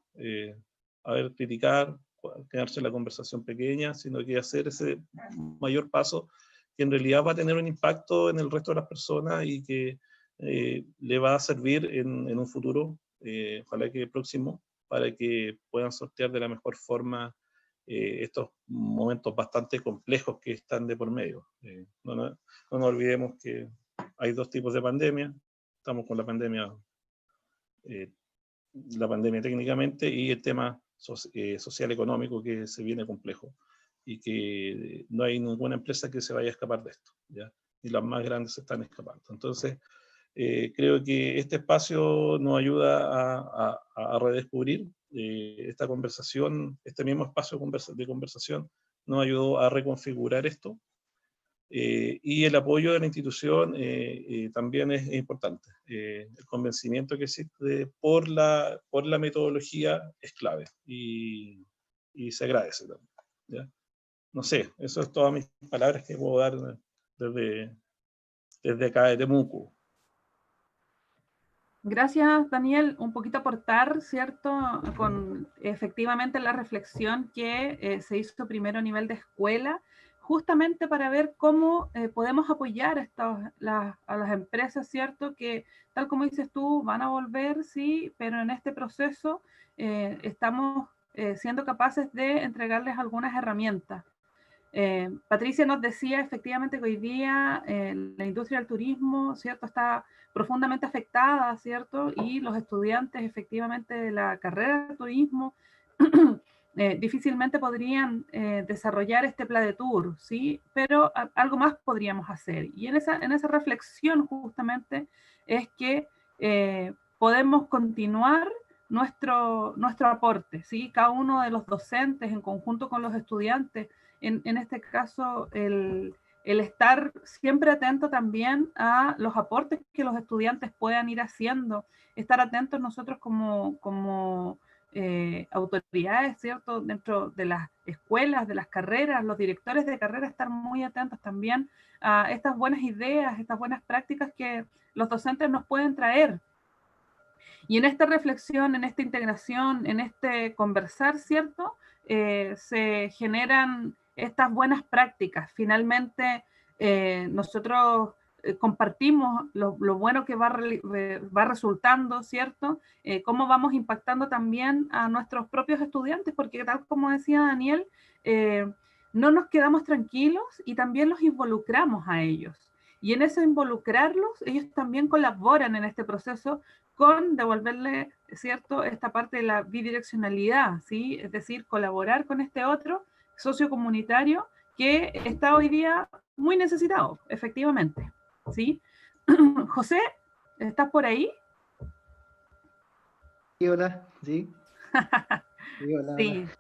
Criticar, quedarse en la conversación pequeña, sino que hacer ese mayor paso que en realidad va a tener un impacto en el resto de las personas y que le va a servir en un futuro, ojalá que próximo, para que puedan sortear de la mejor forma estos momentos bastante complejos que están de por medio. No nos olvidemos que hay dos tipos de pandemia. Estamos con la pandemia técnicamente, y el tema social económico que se viene complejo, y que no hay ninguna empresa que se vaya a escapar de esto, ¿ya? Y las más grandes se están escapando. Entonces, creo que este espacio nos ayuda a redescubrir esta conversación, este mismo espacio de conversación nos ayudó a reconfigurar esto. Y el apoyo de la institución también es importante. El convencimiento que existe por la metodología es clave, y se agradece también, ¿ya? No sé, eso es todas mis palabras que puedo dar desde acá, de Temuco. Gracias, Daniel. Un poquito aportar, ¿cierto? Con efectivamente la reflexión que se hizo primero a nivel de escuela, justamente para ver cómo podemos apoyar a las empresas, ¿cierto? Que tal como dices tú, van a volver, sí, pero en este proceso estamos siendo capaces de entregarles algunas herramientas. Patricia nos decía efectivamente que hoy día la industria del turismo, ¿cierto?, está profundamente afectada, ¿cierto? Y los estudiantes efectivamente de la carrera de turismo difícilmente podrían desarrollar este plan de tour, ¿sí? Pero algo más podríamos hacer. Y en esa reflexión justamente es que podemos continuar nuestro aporte, ¿sí? Cada uno de los docentes en conjunto con los estudiantes, en este caso, el estar siempre atento también a los aportes que los estudiantes puedan ir haciendo, estar atentos nosotros como autoridades, ¿cierto? Dentro de las escuelas, de las carreras, los directores de carrera, estar muy atentos también a estas buenas ideas, estas buenas prácticas que los docentes nos pueden traer. Y en esta reflexión, en esta integración, en este conversar, ¿cierto? Se generan estas buenas prácticas. Finalmente, nosotros compartimos lo bueno que va resultando, ¿cierto? Cómo vamos impactando también a nuestros propios estudiantes, porque tal como decía Daniel, no nos quedamos tranquilos y también los involucramos a ellos. Y en eso involucrarlos, ellos también colaboran en este proceso con devolverle, ¿cierto?, esta parte de la bidireccionalidad, ¿sí? Es decir, colaborar con este otro socio comunitario que está hoy día muy necesitado, efectivamente, ¿sí? José, ¿estás por ahí? Sí, hola, sí. Sí, hola, Sí. hola.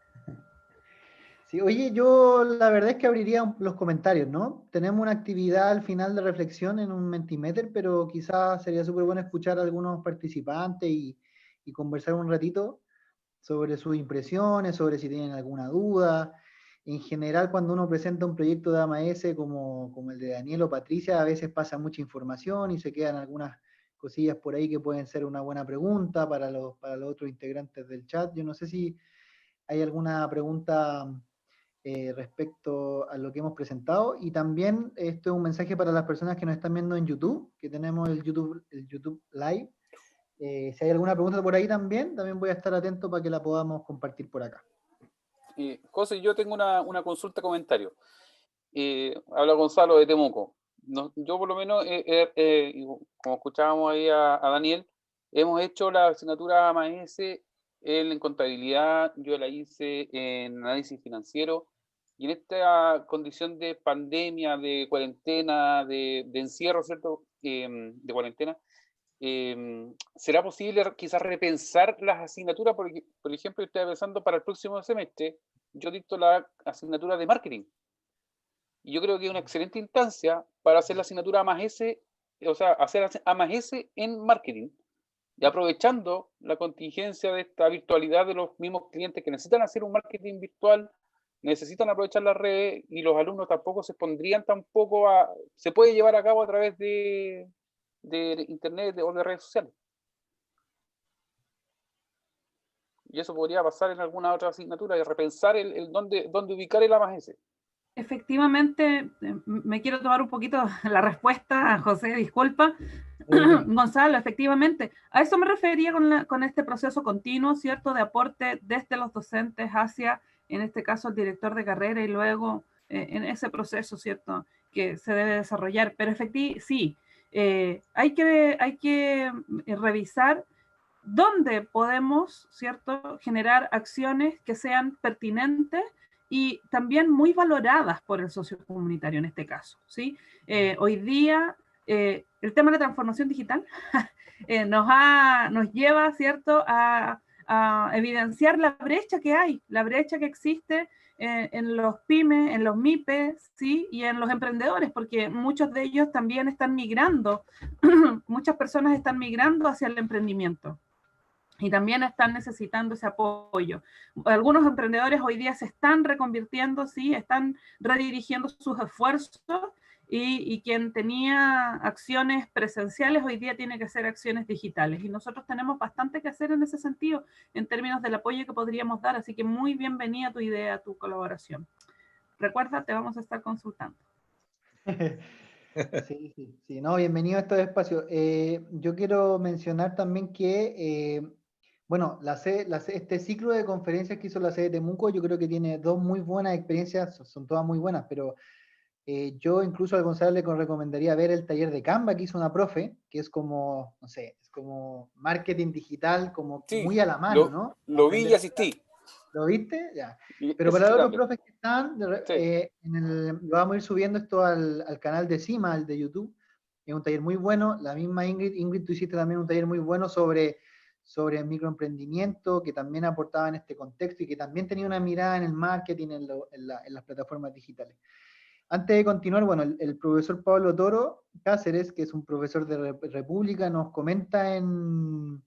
Sí, oye, yo la verdad es que abriría los comentarios, ¿no? Tenemos una actividad al final de reflexión en un Mentimeter, pero quizás sería súper bueno escuchar a algunos participantes y conversar un ratito sobre sus impresiones, sobre si tienen alguna duda. En general, cuando uno presenta un proyecto de AMAS como el de Daniel o Patricia, a veces pasa mucha información y se quedan algunas cosillas por ahí que pueden ser una buena pregunta para los otros integrantes del chat. Yo no sé si hay alguna pregunta respecto a lo que hemos presentado. Y también esto es un mensaje para las personas que nos están viendo en YouTube, que tenemos el YouTube Live. Si hay alguna pregunta por ahí también voy a estar atento para que la podamos compartir por acá. José, yo tengo una consulta, comentario. Habla Gonzalo de Temuco. Yo por lo menos, como escuchábamos ahí a Daniel, hemos hecho la asignatura AMAS en contabilidad, yo la hice en análisis financiero, y en esta condición de pandemia, de cuarentena, de encierro, ¿cierto? De cuarentena, ¿será posible quizás repensar las asignaturas? Por ejemplo, estoy pensando para el próximo semestre, yo dicto la asignatura de marketing. Y yo creo que es una excelente instancia para hacer la asignatura AMAS, o sea, hacer AMAS en marketing. Y aprovechando la contingencia de esta virtualidad de los mismos clientes que necesitan hacer un marketing virtual, necesitan aprovechar las redes, y los alumnos tampoco se pondrían se puede llevar a cabo a través de internet o de redes sociales. Y eso podría pasar en alguna otra asignatura, y repensar el dónde ubicar el AMAS. Efectivamente, me quiero tomar un poquito la respuesta, José, disculpa. Gonzalo, efectivamente, a eso me refería con este proceso continuo, ¿cierto?, de aporte desde los docentes hacia, en este caso, el director de carrera, y luego en ese proceso, ¿cierto?, que se debe desarrollar. Pero sí, hay que revisar dónde podemos, ¿cierto?, generar acciones que sean pertinentes y también muy valoradas por el socio comunitario en este caso, ¿sí? Hoy día, el tema de la transformación digital nos lleva, ¿cierto?, a evidenciar la brecha que hay, la brecha que existe en los pymes, en los MIPES, ¿sí?, y en los emprendedores, porque muchos de ellos también están migrando, muchas personas están migrando hacia el emprendimiento. Y también están necesitando ese apoyo. Algunos emprendedores hoy día se están reconvirtiendo, sí, están redirigiendo sus esfuerzos, y quien tenía acciones presenciales hoy día tiene que hacer acciones digitales. Y nosotros tenemos bastante que hacer en ese sentido, en términos del apoyo que podríamos dar. Así que muy bienvenida tu idea, tu colaboración. Recuerda, te vamos a estar consultando. Sí, no, bienvenido a estos espacios. Yo quiero mencionar también que bueno, este ciclo de conferencias que hizo la sede de Temuco, yo creo que tiene dos muy buenas experiencias, son todas muy buenas, pero yo incluso al Gonzalo le recomendaría ver el taller de Canva que hizo una profe, que es como, no sé, es como marketing digital, como Sí, muy a la mano, ¿no? Lo vi y asistí. ¿Lo viste? Ya. Y Pero es para los otros grande. profes que están, Sí. vamos a ir subiendo esto al canal de CIMA, al de YouTube. Es un taller muy bueno. La misma Ingrid, tú hiciste también un taller muy bueno sobre microemprendimiento, que también aportaba en este contexto y que también tenía una mirada en el marketing, en las plataformas digitales. Antes de continuar, bueno, el profesor Pablo Toro Cáceres, que es un profesor de República, nos comenta en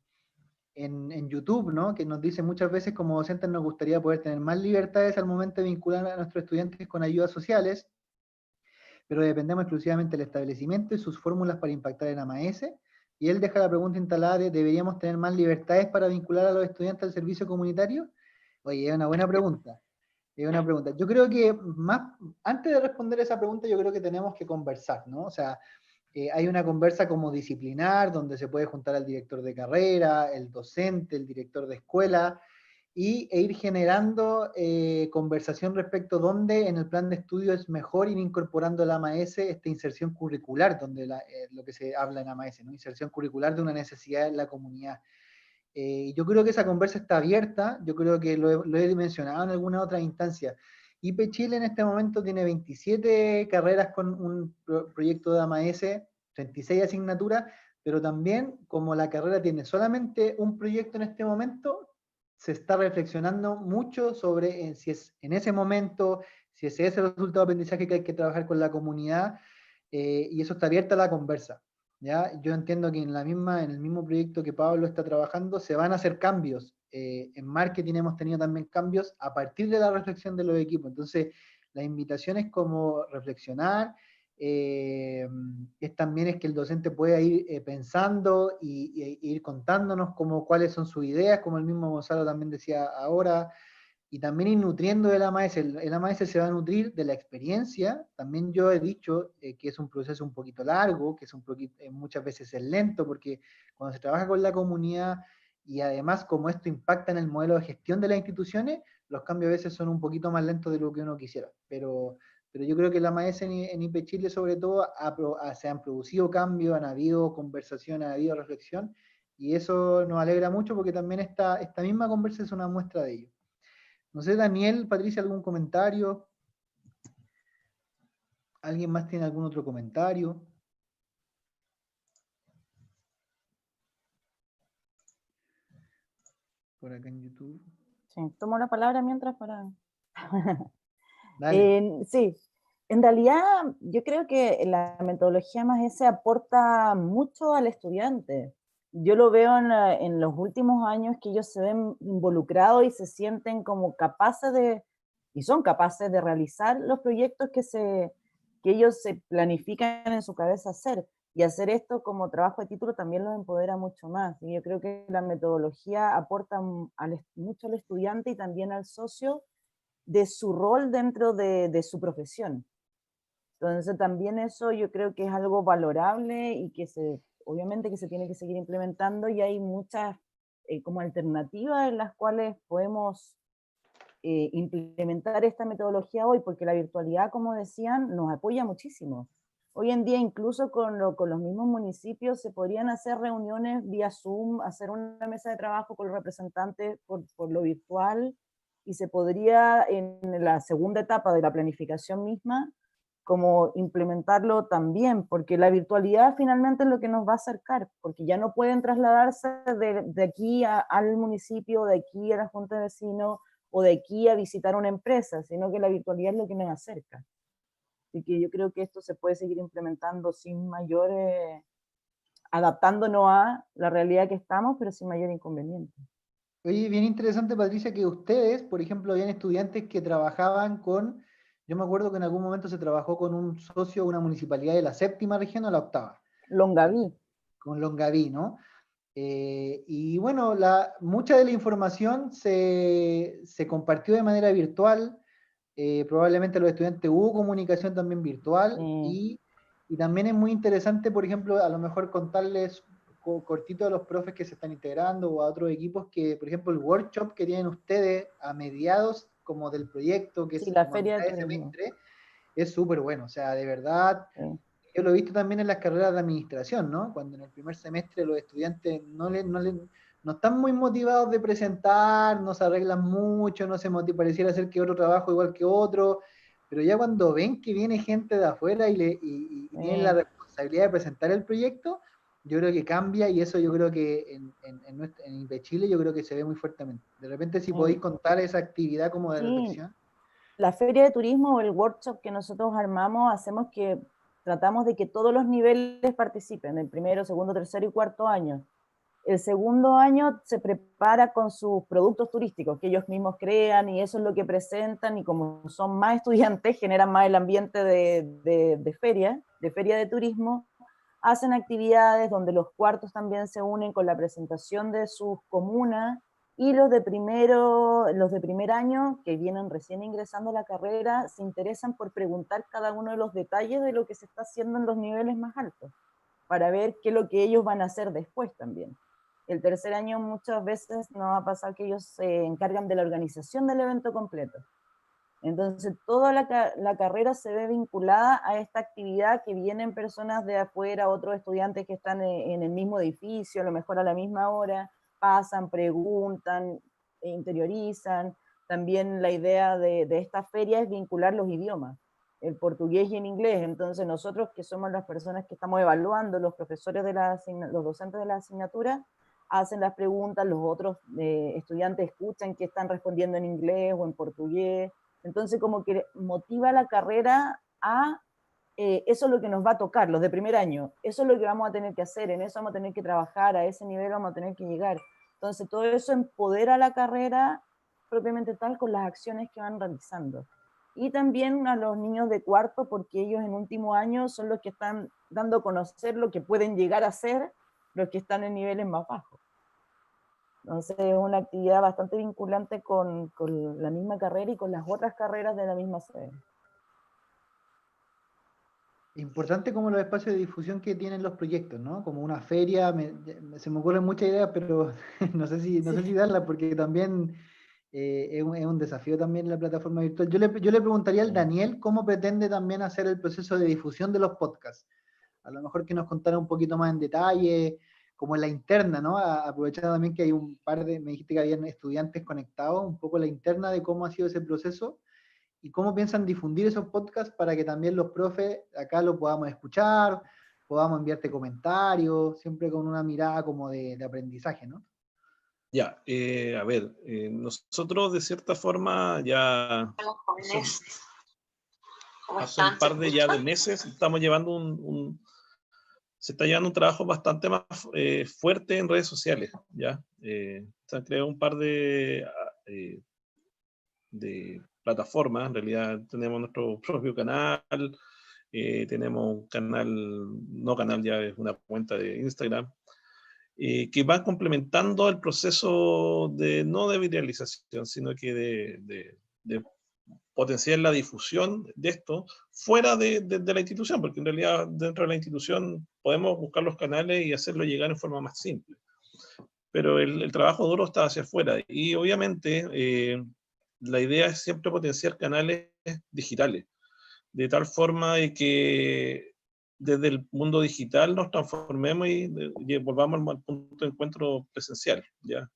YouTube, ¿no?, que nos dice: muchas veces como docentes nos gustaría poder tener más libertades al momento de vincular a nuestros estudiantes con ayudas sociales, pero dependemos exclusivamente del establecimiento y sus fórmulas para impactar en AMAS, y él deja la pregunta instalada de ¿deberíamos tener más libertades para vincular a los estudiantes al servicio comunitario? Oye, es una buena pregunta. Es una pregunta. Yo creo que antes de responder esa pregunta, yo creo que tenemos que conversar, ¿no? O sea, hay una conversa como disciplinar, donde se puede juntar al director de carrera, el docente, el director de escuela, e ir generando conversación respecto a dónde en el plan de estudio es mejor ir incorporando la AMAS esta inserción curricular, donde lo que se habla en AMAS, ¿no? Inserción curricular de una necesidad en la comunidad. Yo creo que esa conversa está abierta, yo creo que lo he mencionado en alguna otra instancia. IP Chile en este momento tiene 27 carreras con un proyecto de AMAS, 36 asignaturas, pero también como la carrera tiene solamente un proyecto en este momento, se está reflexionando mucho sobre si es en ese momento, si ese es el resultado de aprendizaje que hay que trabajar con la comunidad, y eso está abierta a la conversa. ¿Ya? Yo entiendo que en el mismo proyecto que Pablo está trabajando, se van a hacer cambios. En marketing hemos tenido también cambios a partir de la reflexión de los equipos. Entonces, la invitación es como reflexionar, también es que el docente pueda ir pensando y ir contándonos cuáles son sus ideas, como el mismo Gonzalo también decía ahora, y también ir nutriendo del AMAS. El AMAS se va a nutrir de la experiencia. También yo he dicho que es un proceso un poquito largo, que es muchas veces es lento, porque cuando se trabaja con la comunidad y además como esto impacta en el modelo de gestión de las instituciones, los cambios a veces son un poquito más lentos de lo que uno quisiera. Pero yo creo que el AMAS en IP Chile sobre todo se han producido cambios, han habido conversación, ha habido reflexión, y eso nos alegra mucho porque también esta misma conversa es una muestra de ello. No sé, Daniel, Patricia, ¿algún comentario? ¿Alguien más tiene algún otro comentario? Por acá en YouTube. Sí, tomo la palabra mientras para... Dale. Sí, en realidad yo creo que la metodología AMAS aporta mucho al estudiante. Yo lo veo en los últimos años que ellos se ven involucrados y se sienten como capaces y son capaces de realizar los proyectos que ellos se planifican en su cabeza hacer. Y hacer esto como trabajo de título también los empodera mucho más. Y yo creo que la metodología aporta mucho al estudiante y también al socio de su rol dentro de su profesión. Entonces también eso yo creo que es algo valorable y que obviamente que se tiene que seguir implementando, y hay muchas como alternativas en las cuales podemos implementar esta metodología hoy, porque la virtualidad, como decían, nos apoya muchísimo. Hoy en día incluso con los mismos municipios se podrían hacer reuniones vía Zoom, hacer una mesa de trabajo con los representantes por lo virtual, y se podría en la segunda etapa de la planificación misma como implementarlo también, porque la virtualidad finalmente es lo que nos va a acercar, porque ya no pueden trasladarse de aquí al municipio, de aquí a la junta de vecinos, o de aquí a visitar una empresa, sino que la virtualidad es lo que nos acerca. Así que yo creo que esto se puede seguir implementando sin mayores, adaptándonos a la realidad que estamos, pero sin mayor inconveniente. Oye, bien interesante, Patricia, que ustedes, por ejemplo, habían estudiantes que trabajaban yo me acuerdo que en algún momento se trabajó con un socio de una municipalidad de la séptima región o la octava. Longaví. Con Longaví, ¿no? Y bueno, mucha de la información se compartió de manera virtual. Probablemente los estudiantes hubo comunicación también virtual, y también es muy interesante, por ejemplo, a lo mejor contarles cortito a los profes que se están integrando o a otros equipos que, por ejemplo, el workshop que tienen ustedes a mediados como del proyecto, que Sí, es la como a feria mitad de de turismo. semestre, es súper bueno. O sea, de verdad, yo lo he visto también en las carreras de administración, ¿no? Cuando en el primer semestre los estudiantes no están muy motivados de presentar, no se arreglan mucho, no se pareciera ser que otro trabajo igual que otro, pero ya cuando ven que viene gente de afuera y tienen la responsabilidad de presentar el proyecto, yo creo que cambia, y eso yo creo que en IP Chile yo creo que se ve muy fuertemente. De repente si podéis contar esa actividad como de reflexión. La feria de turismo o el workshop que nosotros armamos, hacemos que tratamos de que todos los niveles participen, el primero, segundo, tercero y cuarto año. El segundo año se prepara con sus productos turísticos que ellos mismos crean, y eso es lo que presentan, y como son más estudiantes, generan más el ambiente de feria de turismo. hacen actividades donde los cuartos también se unen con la presentación de sus comunas, y los de primer año, que vienen recién ingresando a la carrera, se interesan por preguntar cada uno de los detalles de lo que se está haciendo en los niveles más altos, para ver qué es lo que ellos van a hacer después también. El tercer año muchas veces nos va a pasar que ellos se encargan de la organización del evento completo. Entonces toda la carrera se ve vinculada a esta actividad, que vienen personas de afuera, otros estudiantes que están en el mismo edificio, a lo mejor a la misma hora, pasan, preguntan, interiorizan. También la idea de esta feria es vincular los idiomas, el portugués y el inglés. Entonces nosotros, que somos las personas que estamos evaluando, los profesores los docentes de la asignatura, hacen las preguntas, los otros estudiantes escuchan que están respondiendo en inglés o en portugués. Entonces como que motiva la carrera a eso es lo que nos va a tocar, los de primer año, eso es lo que vamos a tener que hacer, en eso vamos a tener que trabajar, a ese nivel vamos a tener que llegar. Entonces todo eso empodera la carrera propiamente tal, con las acciones que van realizando. Y también a los niños de cuarto, porque ellos en último año son los que están dando a conocer lo que pueden llegar a ser los que están en niveles más bajos. Entonces es una actividad bastante vinculante con la misma carrera y con las otras carreras de la misma sede. Importante como los espacios de difusión que tienen los proyectos, ¿no? Como una feria, se me ocurren muchas ideas, pero no sé si darlas, porque también es un desafío también la plataforma virtual. Yo le preguntaría al Daniel cómo pretende también hacer el proceso de difusión de los podcasts. A lo mejor que nos contara un poquito más en detalle, como en la interna, ¿no? Aprovechando también que hay un par de, me dijiste que habían estudiantes conectados, un poco la interna de cómo ha sido ese proceso y cómo piensan difundir esos podcasts para que también los profes acá lo podamos escuchar, podamos enviarte comentarios, siempre con una mirada como de aprendizaje, ¿no? Ya, a ver, nosotros de cierta forma ya hace un par de meses estamos llevando se está llevando un trabajo bastante más fuerte en redes sociales, ¿ya? Se han creado un par de plataformas. En realidad tenemos nuestro propio canal, tenemos un canal, no canal, ya es una cuenta de Instagram, que van complementando el proceso no de viralización, sino que de potenciar la difusión de esto fuera de la institución, porque en realidad dentro de la institución podemos buscar los canales y hacerlo llegar en forma más simple. Pero el trabajo duro está hacia afuera, y obviamente la idea es siempre potenciar canales digitales, de tal forma de que desde el mundo digital nos transformemos y volvamos al punto de encuentro presencial, ¿ya?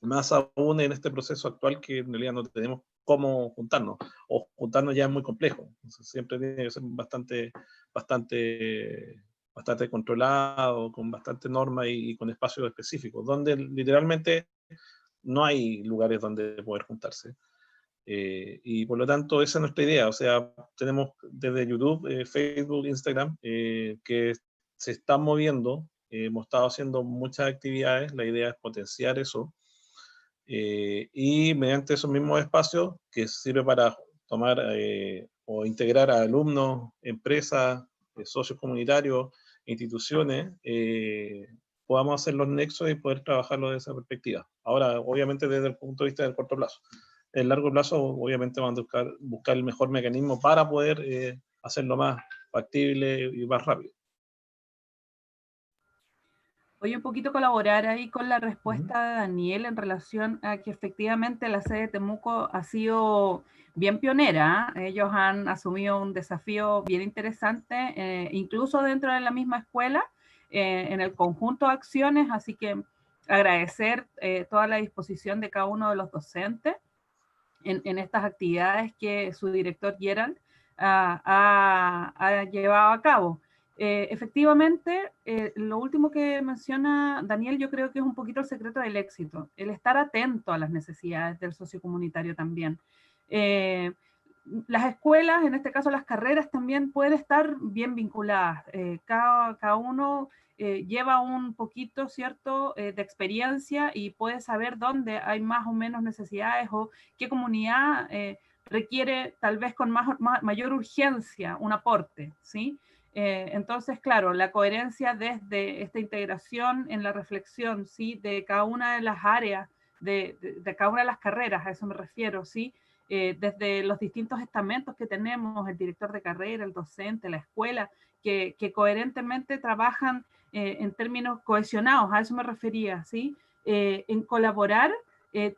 Más aún en este proceso actual, que en realidad no tenemos cómo juntarnos, o juntarnos ya es muy complejo. Entonces, siempre tiene que ser bastante controlado, con bastante norma y con espacios específicos, donde literalmente no hay lugares donde poder juntarse. Y por lo tanto, esa es nuestra idea. O sea, tenemos desde YouTube, Facebook, Instagram, que se están moviendo. Hemos estado haciendo muchas actividades. La idea es potenciar eso. Y mediante esos mismos espacios, que sirve para tomar o integrar a alumnos, empresas, socios comunitarios, instituciones, podamos hacer los nexos y poder trabajarlo desde esa perspectiva. Ahora, obviamente, desde el punto de vista del corto plazo. En el largo plazo, obviamente, vamos a buscar el mejor mecanismo para poder hacerlo más factible y más rápido. Voy un poquito colaborar ahí con la respuesta de Daniel en relación a que efectivamente la sede de Temuco ha sido bien pionera. Ellos han asumido un desafío bien interesante, incluso dentro de la misma escuela, en el conjunto de acciones, así que agradecer toda la disposición de cada uno de los docentes en estas actividades que su director Gerald ha llevado a cabo. Efectivamente, lo último que menciona Daniel, yo creo que es un poquito el secreto del éxito, el estar atento a las necesidades del socio comunitario también. Las escuelas, en este caso las carreras, también pueden estar bien vinculadas. Cada uno lleva un poquito, ¿cierto?, de experiencia y puede saber dónde hay más o menos necesidades o qué comunidad requiere tal vez con mayor urgencia un aporte, ¿sí? Entonces, claro, la coherencia desde esta integración en la reflexión, ¿sí? De cada una de las áreas, de cada una de las carreras, a eso me refiero, ¿sí? Desde los distintos estamentos que tenemos, el director de carrera, el docente, la escuela, que coherentemente trabajan en términos cohesionados, a eso me refería, ¿sí? En colaborar,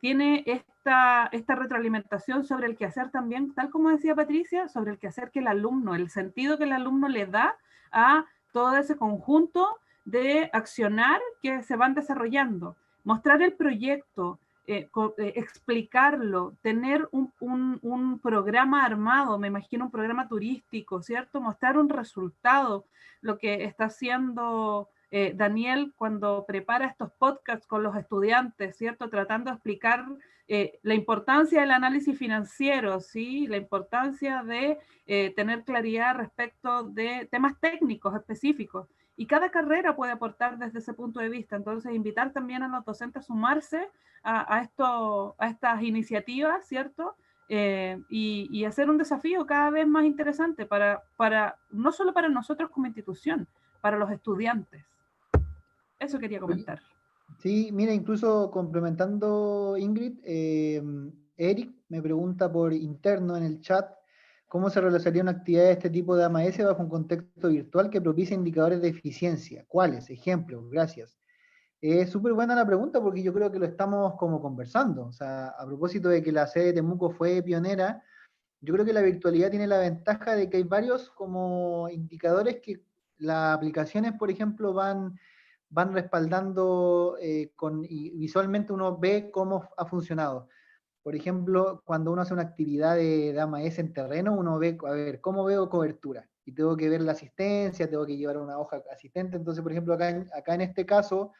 tiene esta retroalimentación sobre el quehacer también, tal como decía Patricia, sobre el quehacer que el alumno, el sentido que el alumno le da a todo ese conjunto de accionar que se van desarrollando. Mostrar el proyecto, explicarlo, tener un programa armado, me imagino un programa turístico, ¿cierto? Mostrar un resultado, lo que está haciendo Daniel cuando prepara estos podcasts con los estudiantes, ¿cierto? Tratando de explicar la importancia del análisis financiero, ¿sí? La importancia de tener claridad respecto de temas técnicos específicos. Y cada carrera puede aportar desde ese punto de vista. Entonces, invitar también a los docentes a sumarse a estas iniciativas, ¿cierto? Y hacer un desafío cada vez más interesante no solo para nosotros como institución, para los estudiantes. Eso quería comentar. Sí, mira, incluso complementando Ingrid, Eric me pregunta por interno en el chat cómo se realizaría una actividad de este tipo de AMAS bajo un contexto virtual que propicie indicadores de eficiencia. ¿Cuáles? Ejemplos, gracias. Es súper buena la pregunta porque yo creo que lo estamos como conversando. O sea, a propósito de que la sede de Temuco fue pionera, yo creo que la virtualidad tiene la ventaja de que hay varios como indicadores que las aplicaciones, por ejemplo, van respaldando y visualmente uno ve cómo ha funcionado. Por ejemplo, cuando uno hace una actividad de AMAS en terreno, uno ve, a ver, ¿cómo veo cobertura? Y tengo que ver la asistencia, tengo que llevar una hoja asistente. Entonces, por ejemplo, acá en este caso,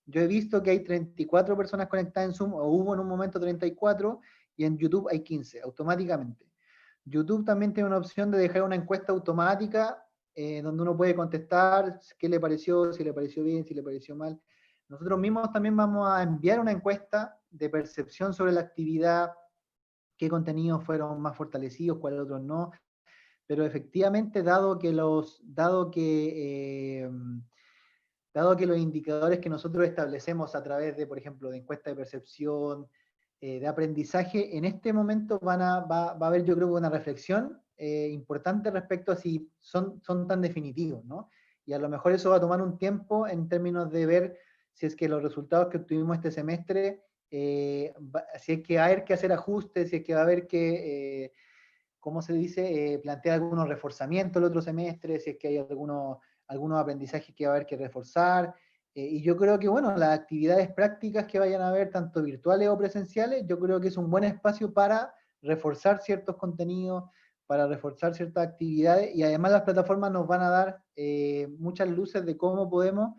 yo he visto que hay 34 personas conectadas en Zoom, o hubo en un momento 34, y en YouTube hay 15, automáticamente. YouTube también tiene una opción de dejar una encuesta automática donde uno puede contestar qué le pareció, si le pareció bien, si le pareció mal. Nosotros mismos también vamos a enviar una encuesta de percepción sobre la actividad, qué contenidos fueron más fortalecidos, cuáles otros no. Pero efectivamente, dado que los indicadores que nosotros establecemos a través de, por ejemplo, de encuesta de percepción, de aprendizaje, en este momento va a haber, yo creo, una reflexión importante respecto a si son tan definitivos, ¿no? Y a lo mejor eso va a tomar un tiempo en términos de ver si es que los resultados que obtuvimos este semestre, si es que va a haber que hacer ajustes, si es que va a haber que, ¿cómo se dice?, plantear algunos reforzamientos el otro semestre, si es que hay algunos aprendizajes que va a haber que reforzar. Y yo creo que, bueno, las actividades prácticas que vayan a haber, tanto virtuales o presenciales, yo creo que es un buen espacio para reforzar ciertos contenidos, para reforzar ciertas actividades, y además las plataformas nos van a dar muchas luces de cómo podemos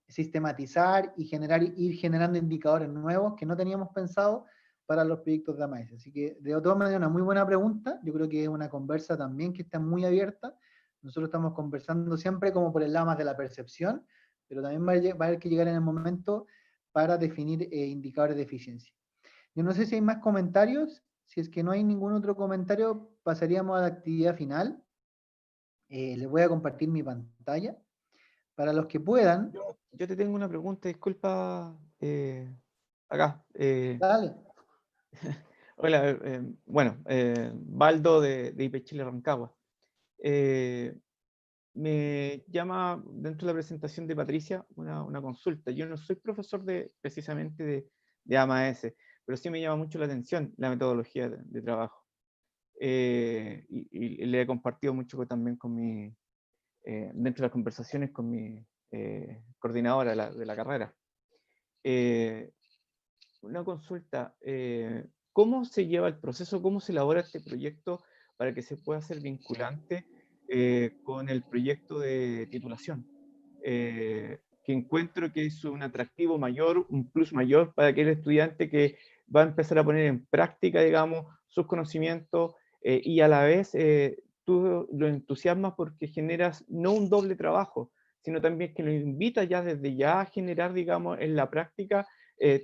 sistematizar y ir generando indicadores nuevos que no teníamos pensado para los proyectos de AMAS. Así que, de todas maneras, una muy buena pregunta. Yo creo que es una conversa también que está muy abierta. Nosotros estamos conversando siempre como por el lado más de la percepción, pero también va a haber que llegar en el momento para definir indicadores de eficiencia. Yo no sé si hay más comentarios. Si es que no hay ningún otro comentario, pasaríamos a la actividad final. Les voy a compartir mi pantalla. Para los que puedan. Yo te tengo una pregunta, disculpa, acá. Dale. Hola, bueno, Baldo de IP Chile Rancagua. Me llama dentro de la presentación de Patricia una consulta. Yo no soy profesor precisamente de AMAS, pero sí me llama mucho la atención la metodología de trabajo. Y le he compartido mucho también con dentro de las conversaciones con mi coordinadora de la carrera. Una consulta, ¿cómo se lleva el proceso, cómo se elabora este proyecto para que se pueda hacer vinculante con el proyecto de titulación? Que encuentro que es un atractivo mayor, un plus mayor para aquel estudiante que va a empezar a poner en práctica, digamos, sus conocimientos y a la vez tú lo entusiasmas porque generas no un doble trabajo, sino también que lo invitas ya desde ya a generar, digamos, en la práctica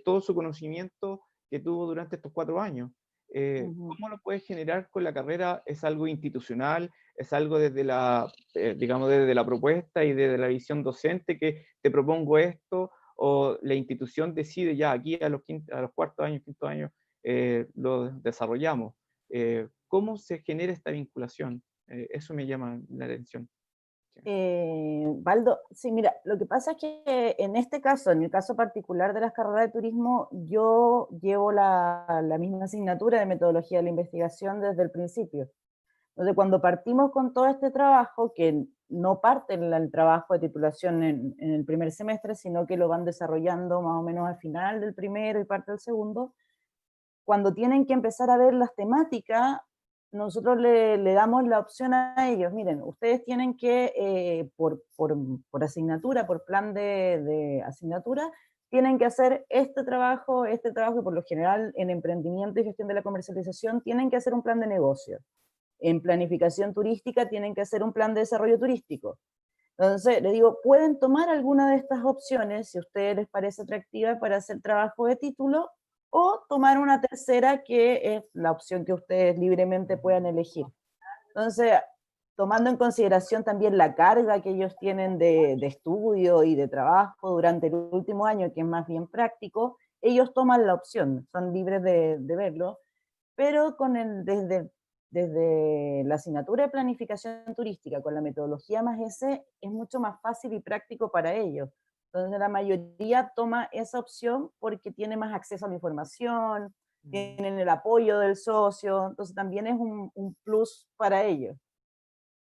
todo su conocimiento que tuvo durante estos 4 años. ¿cómo lo puedes generar con la carrera? ¿Es algo institucional? ¿Es algo desde la, digamos, desde la propuesta y desde la visión docente que te propongo esto? ¿O la institución decide ya aquí a los cuartos años, quintos años, lo desarrollamos? ¿Cómo se genera esta vinculación? Eso me llama la atención. Baldo, sí, mira, lo que pasa es que en este caso, en el caso particular de las carreras de turismo, yo llevo la misma asignatura de metodología de la investigación desde el principio. Entonces, cuando partimos con todo este trabajo, que no parte el trabajo de titulación en el primer semestre, sino que lo van desarrollando más o menos al final del primero y parte del segundo, cuando tienen que empezar a ver las temáticas, nosotros le damos la opción a ellos, miren, ustedes tienen que, por asignatura, por plan de asignatura, tienen que hacer este trabajo, y por lo general en emprendimiento y gestión de la comercialización tienen que hacer un plan de negocio. En planificación turística tienen que hacer un plan de desarrollo turístico. Entonces, les digo, pueden tomar alguna de estas opciones, si a ustedes les parece atractiva para hacer trabajo de título, o tomar una tercera que es la opción que ustedes libremente puedan elegir. Entonces, tomando en consideración también la carga que ellos tienen de estudio y de trabajo durante el último año, que es más bien práctico, ellos toman la opción, son libres de verlo, pero desde la asignatura de planificación turística con la metodología más S es mucho más fácil y práctico para ellos. Entonces la mayoría toma esa opción porque tiene más acceso a la información, tienen el apoyo del socio, entonces también es un plus para ellos.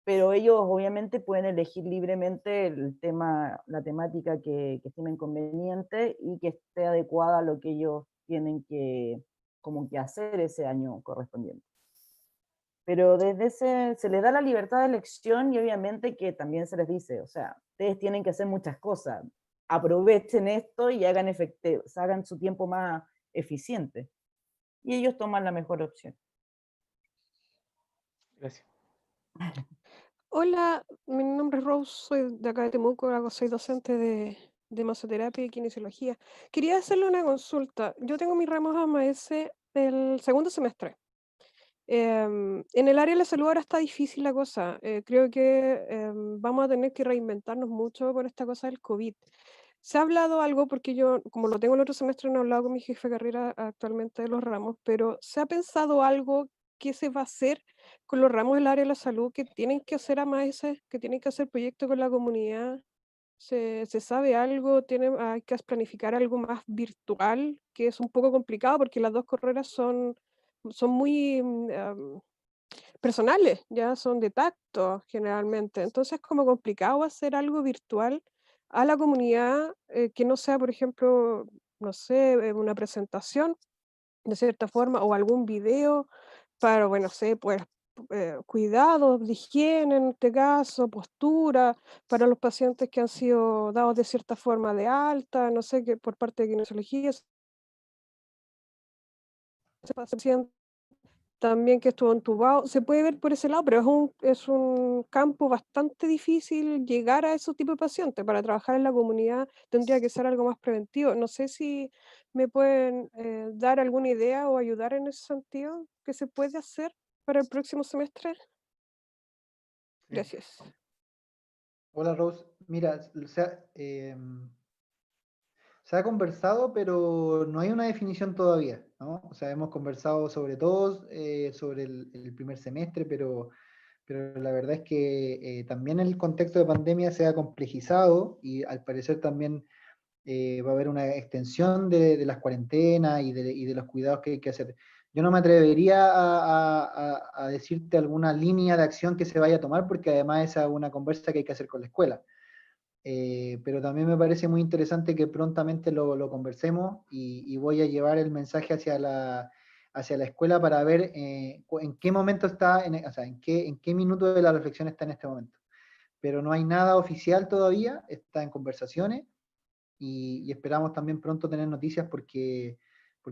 Pero ellos obviamente pueden elegir libremente el tema, la temática que estimen conveniente y que esté adecuada a lo que ellos tienen que hacer ese año correspondiente. Pero desde se les da la libertad de elección y obviamente que también se les dice, o sea, ustedes tienen que hacer muchas cosas, aprovechen esto y hagan su tiempo más eficiente. Y ellos toman la mejor opción. Gracias. Hola, mi nombre es Rose, soy de acá de Temuco, soy docente de masoterapia y kinesiología. Quería hacerle una consulta. Yo tengo mis ramos AMS del segundo semestre. En el área de la salud ahora está difícil la cosa. Creo que vamos a tener que reinventarnos mucho por esta cosa del COVID. Se ha hablado algo, porque yo, como lo tengo el otro semestre, no he hablado con mi jefe de carrera actualmente de los ramos, pero ¿se ha pensado algo que se va a hacer con los ramos del área de la salud que tienen que hacer AMAES, que tienen que hacer proyectos con la comunidad? ¿Se sabe algo? Hay que planificar algo más virtual, que es un poco complicado porque las dos carreras son muy personales, ya son de tacto generalmente. Entonces es como complicado hacer algo virtual a la comunidad que no sea, por ejemplo, no sé, una presentación de cierta forma o algún video para, bueno, sé, pues cuidados de higiene en este caso, postura para los pacientes que han sido dados de cierta forma de alta, no sé, que por parte de kinesiología, ese paciente también que estuvo entubado, se puede ver por ese lado, pero es un campo bastante difícil llegar a esos tipos de pacientes. Para trabajar en la comunidad tendría que ser algo más preventivo. No sé si me pueden dar alguna idea o ayudar en ese sentido, ¿qué se puede hacer para el próximo semestre? Sí. Gracias. Hola Rose, mira, se ha conversado, pero no hay una definición todavía, ¿no? O sea, hemos conversado sobre todo sobre el primer semestre, pero la verdad es que también el contexto de pandemia se ha complejizado y al parecer también va a haber una extensión de las cuarentenas y de los cuidados que hay que hacer. Yo no me atrevería a decirte alguna línea de acción que se vaya a tomar, porque además esa es una conversa que hay que hacer con la escuela. Pero también me parece muy interesante que prontamente lo conversemos y voy a llevar el mensaje hacia la escuela para ver en qué momento está, o sea, en qué minuto de la reflexión está en este momento. Pero no hay nada oficial todavía, está en conversaciones y esperamos también pronto tener noticias porque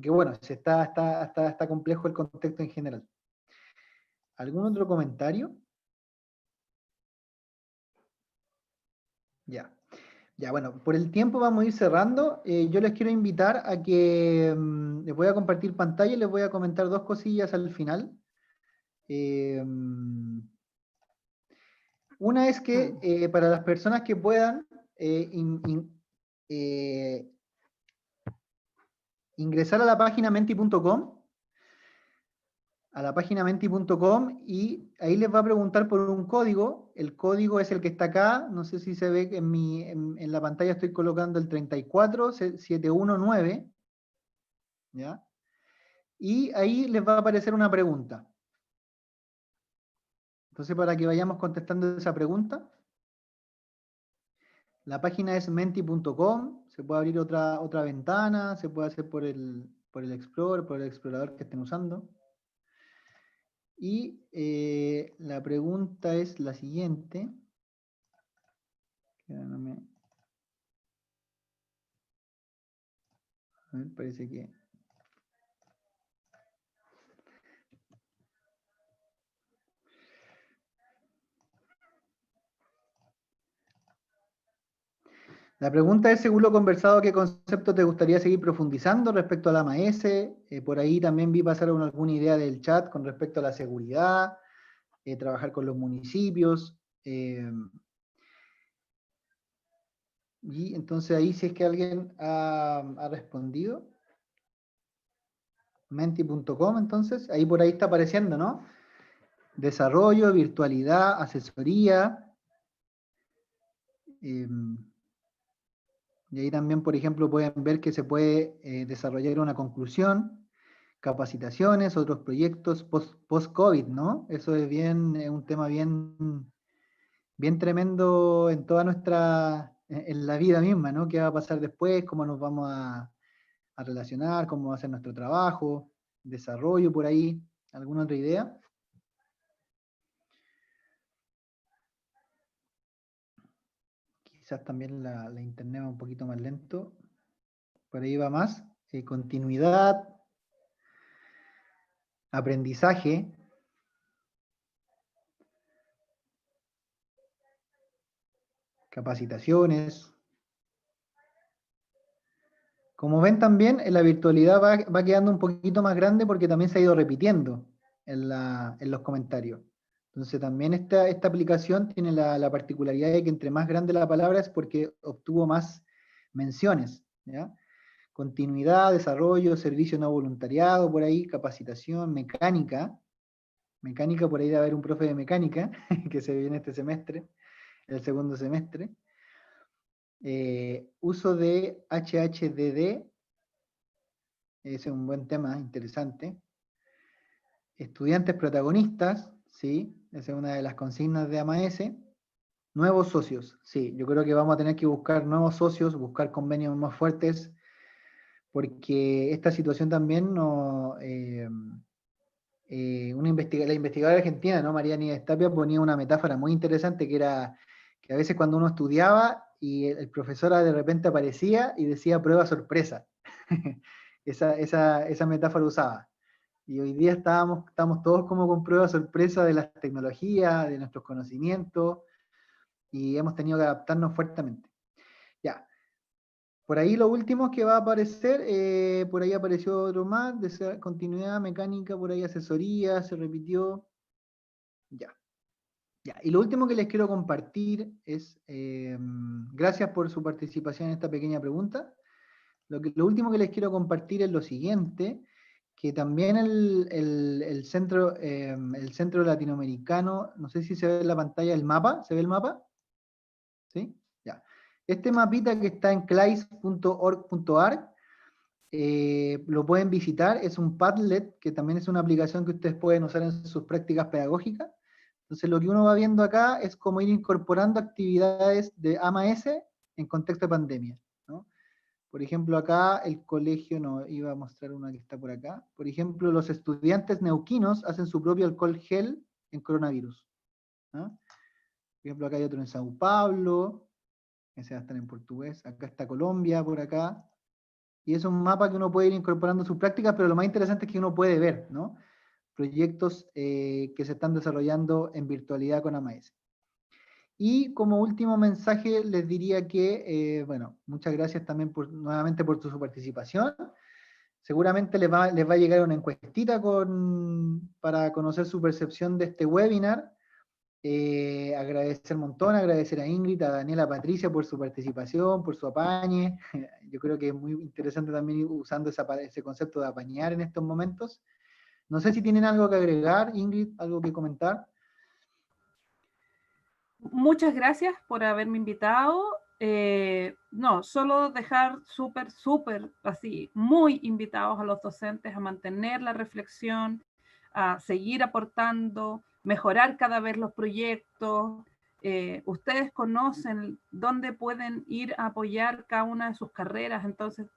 bueno, está complejo el contexto en general. ¿Algún otro comentario? Ya. Ya, bueno, por el tiempo vamos a ir cerrando. Yo les quiero invitar a que les voy a compartir pantalla y les voy a comentar dos cosillas al final. Una es que para las personas que puedan ingresar a la página menti.com, y ahí les va a preguntar por un código. El código es el que está acá, no sé si se ve que en la pantalla estoy colocando el 34719, ¿ya? Y ahí les va a aparecer una pregunta. Entonces, para que vayamos contestando esa pregunta, la página es menti.com, se puede abrir otra ventana, se puede hacer por el Explorer, por el explorador que estén usando. Y la pregunta es la siguiente. A ver, parece que... La pregunta es, según lo conversado, ¿qué concepto te gustaría seguir profundizando respecto a la AMAS? Por ahí también vi pasar alguna idea del chat con respecto a la seguridad, trabajar con los municipios. Y entonces ahí, si es que alguien ha respondido, menti.com, entonces, ahí por ahí está apareciendo, ¿no? Desarrollo, virtualidad, asesoría. Y ahí también, por ejemplo, pueden ver que se puede desarrollar una conclusión, capacitaciones, otros proyectos post-COVID, ¿no? Eso es un tema bien tremendo en toda en la vida misma, ¿no? ¿Qué va a pasar después? ¿Cómo nos vamos a relacionar? ¿Cómo va a ser nuestro trabajo? Desarrollo por ahí. ¿Alguna otra idea? Quizás también la internet va un poquito más lento. Por ahí va más. Continuidad. Aprendizaje. Capacitaciones. Como ven también, la virtualidad va quedando un poquito más grande porque también se ha ido repitiendo en los comentarios. Entonces también esta aplicación tiene la particularidad de que entre más grande la palabra es porque obtuvo más menciones, ¿ya? Continuidad, desarrollo, servicio no voluntariado, por ahí, capacitación, mecánica. Mecánica, por ahí debe haber un profe de mecánica que se viene este semestre, el segundo semestre. Uso de HHDD, ese es un buen tema, interesante. Estudiantes protagonistas, sí, esa es una de las consignas de AMAS. Nuevos socios, sí, yo creo que vamos a tener que buscar nuevos socios, buscar convenios más fuertes, porque esta situación también la investigadora argentina, ¿no? María Nieves Tapia, ponía una metáfora muy interesante que era que a veces cuando uno estudiaba y el profesor de repente aparecía y decía prueba sorpresa. esa metáfora usaba. Y hoy día estamos todos como con prueba sorpresa de las tecnologías, de nuestros conocimientos, y hemos tenido que adaptarnos fuertemente. Ya. Por ahí lo último que va a aparecer, por ahí apareció otro más, de continuidad, mecánica, por ahí asesoría, se repitió. Ya. Ya. Y lo último que les quiero compartir es, gracias por su participación en esta pequeña pregunta. Lo último que les quiero compartir es lo siguiente, que también el centro latinoamericano, no sé si se ve en la pantalla el mapa, ¿se ve el mapa? ¿Sí? Ya. Este mapita que está en clais.org.ar, lo pueden visitar, es un Padlet, que también es una aplicación que ustedes pueden usar en sus prácticas pedagógicas. Entonces lo que uno va viendo acá es cómo ir incorporando actividades de AMAS en contexto de pandemia, ¿no? Por ejemplo, acá el colegio, no, iba a mostrar una que está por acá. Por ejemplo, los estudiantes neuquinos hacen su propio alcohol gel en coronavirus, ¿no? Por ejemplo, acá hay otro en Sao Paulo, ese va a estar en portugués. Acá está Colombia, por acá. Y es un mapa que uno puede ir incorporando sus prácticas, pero lo más interesante es que uno puede ver, ¿no? Proyectos que se están desarrollando en virtualidad con AMAS. Y como último mensaje les diría que, bueno, muchas gracias también nuevamente por su participación. Seguramente les va a llegar una encuestita para conocer su percepción de este webinar. Agradecer un montón, agradecer a Ingrid, a Daniela, a Patricia por su participación, por su apañe. Yo creo que es muy interesante también ir usando ese concepto de apañar en estos momentos. No sé si tienen algo que agregar, Ingrid, algo que comentar. Muchas gracias por haberme invitado. No, solo dejar súper, así, muy invitados a los docentes a mantener la reflexión, a seguir aportando, mejorar cada vez los proyectos. Ustedes conocen dónde pueden ir a apoyar cada una de sus carreras, entonces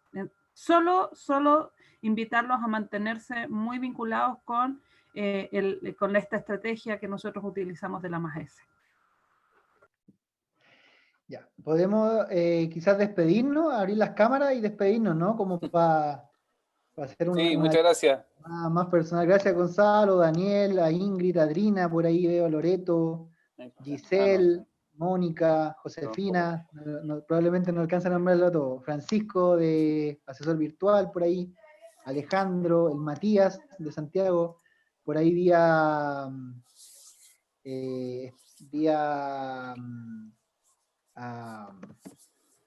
solo invitarlos a mantenerse muy vinculados con esta estrategia que nosotros utilizamos de la MAGES. Ya, podemos quizás despedirnos, abrir las cámaras y despedirnos, ¿no? Como para hacer Sí, muchas gracias. más personal. Gracias, Gonzalo, Daniel, a Ingrid, a Adrina, por ahí veo a Loreto, Giselle, Mónica, Josefina, probablemente no alcanzan a nombrarlo todo, Francisco, de asesor virtual, por ahí, Alejandro, el Matías, de Santiago, por ahí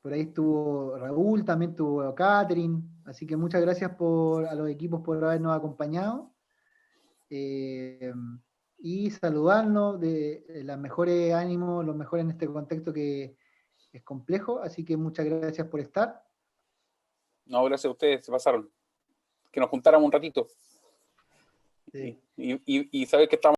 por ahí estuvo Raúl, también estuvo Catherine, así que muchas gracias a los equipos por habernos acompañado. Y saludarnos de los mejores ánimos, los mejores en este contexto que es complejo, así que muchas gracias por estar. No, gracias a ustedes, se pasaron. Que nos juntáramos un ratito. Sí. Y saber que estamos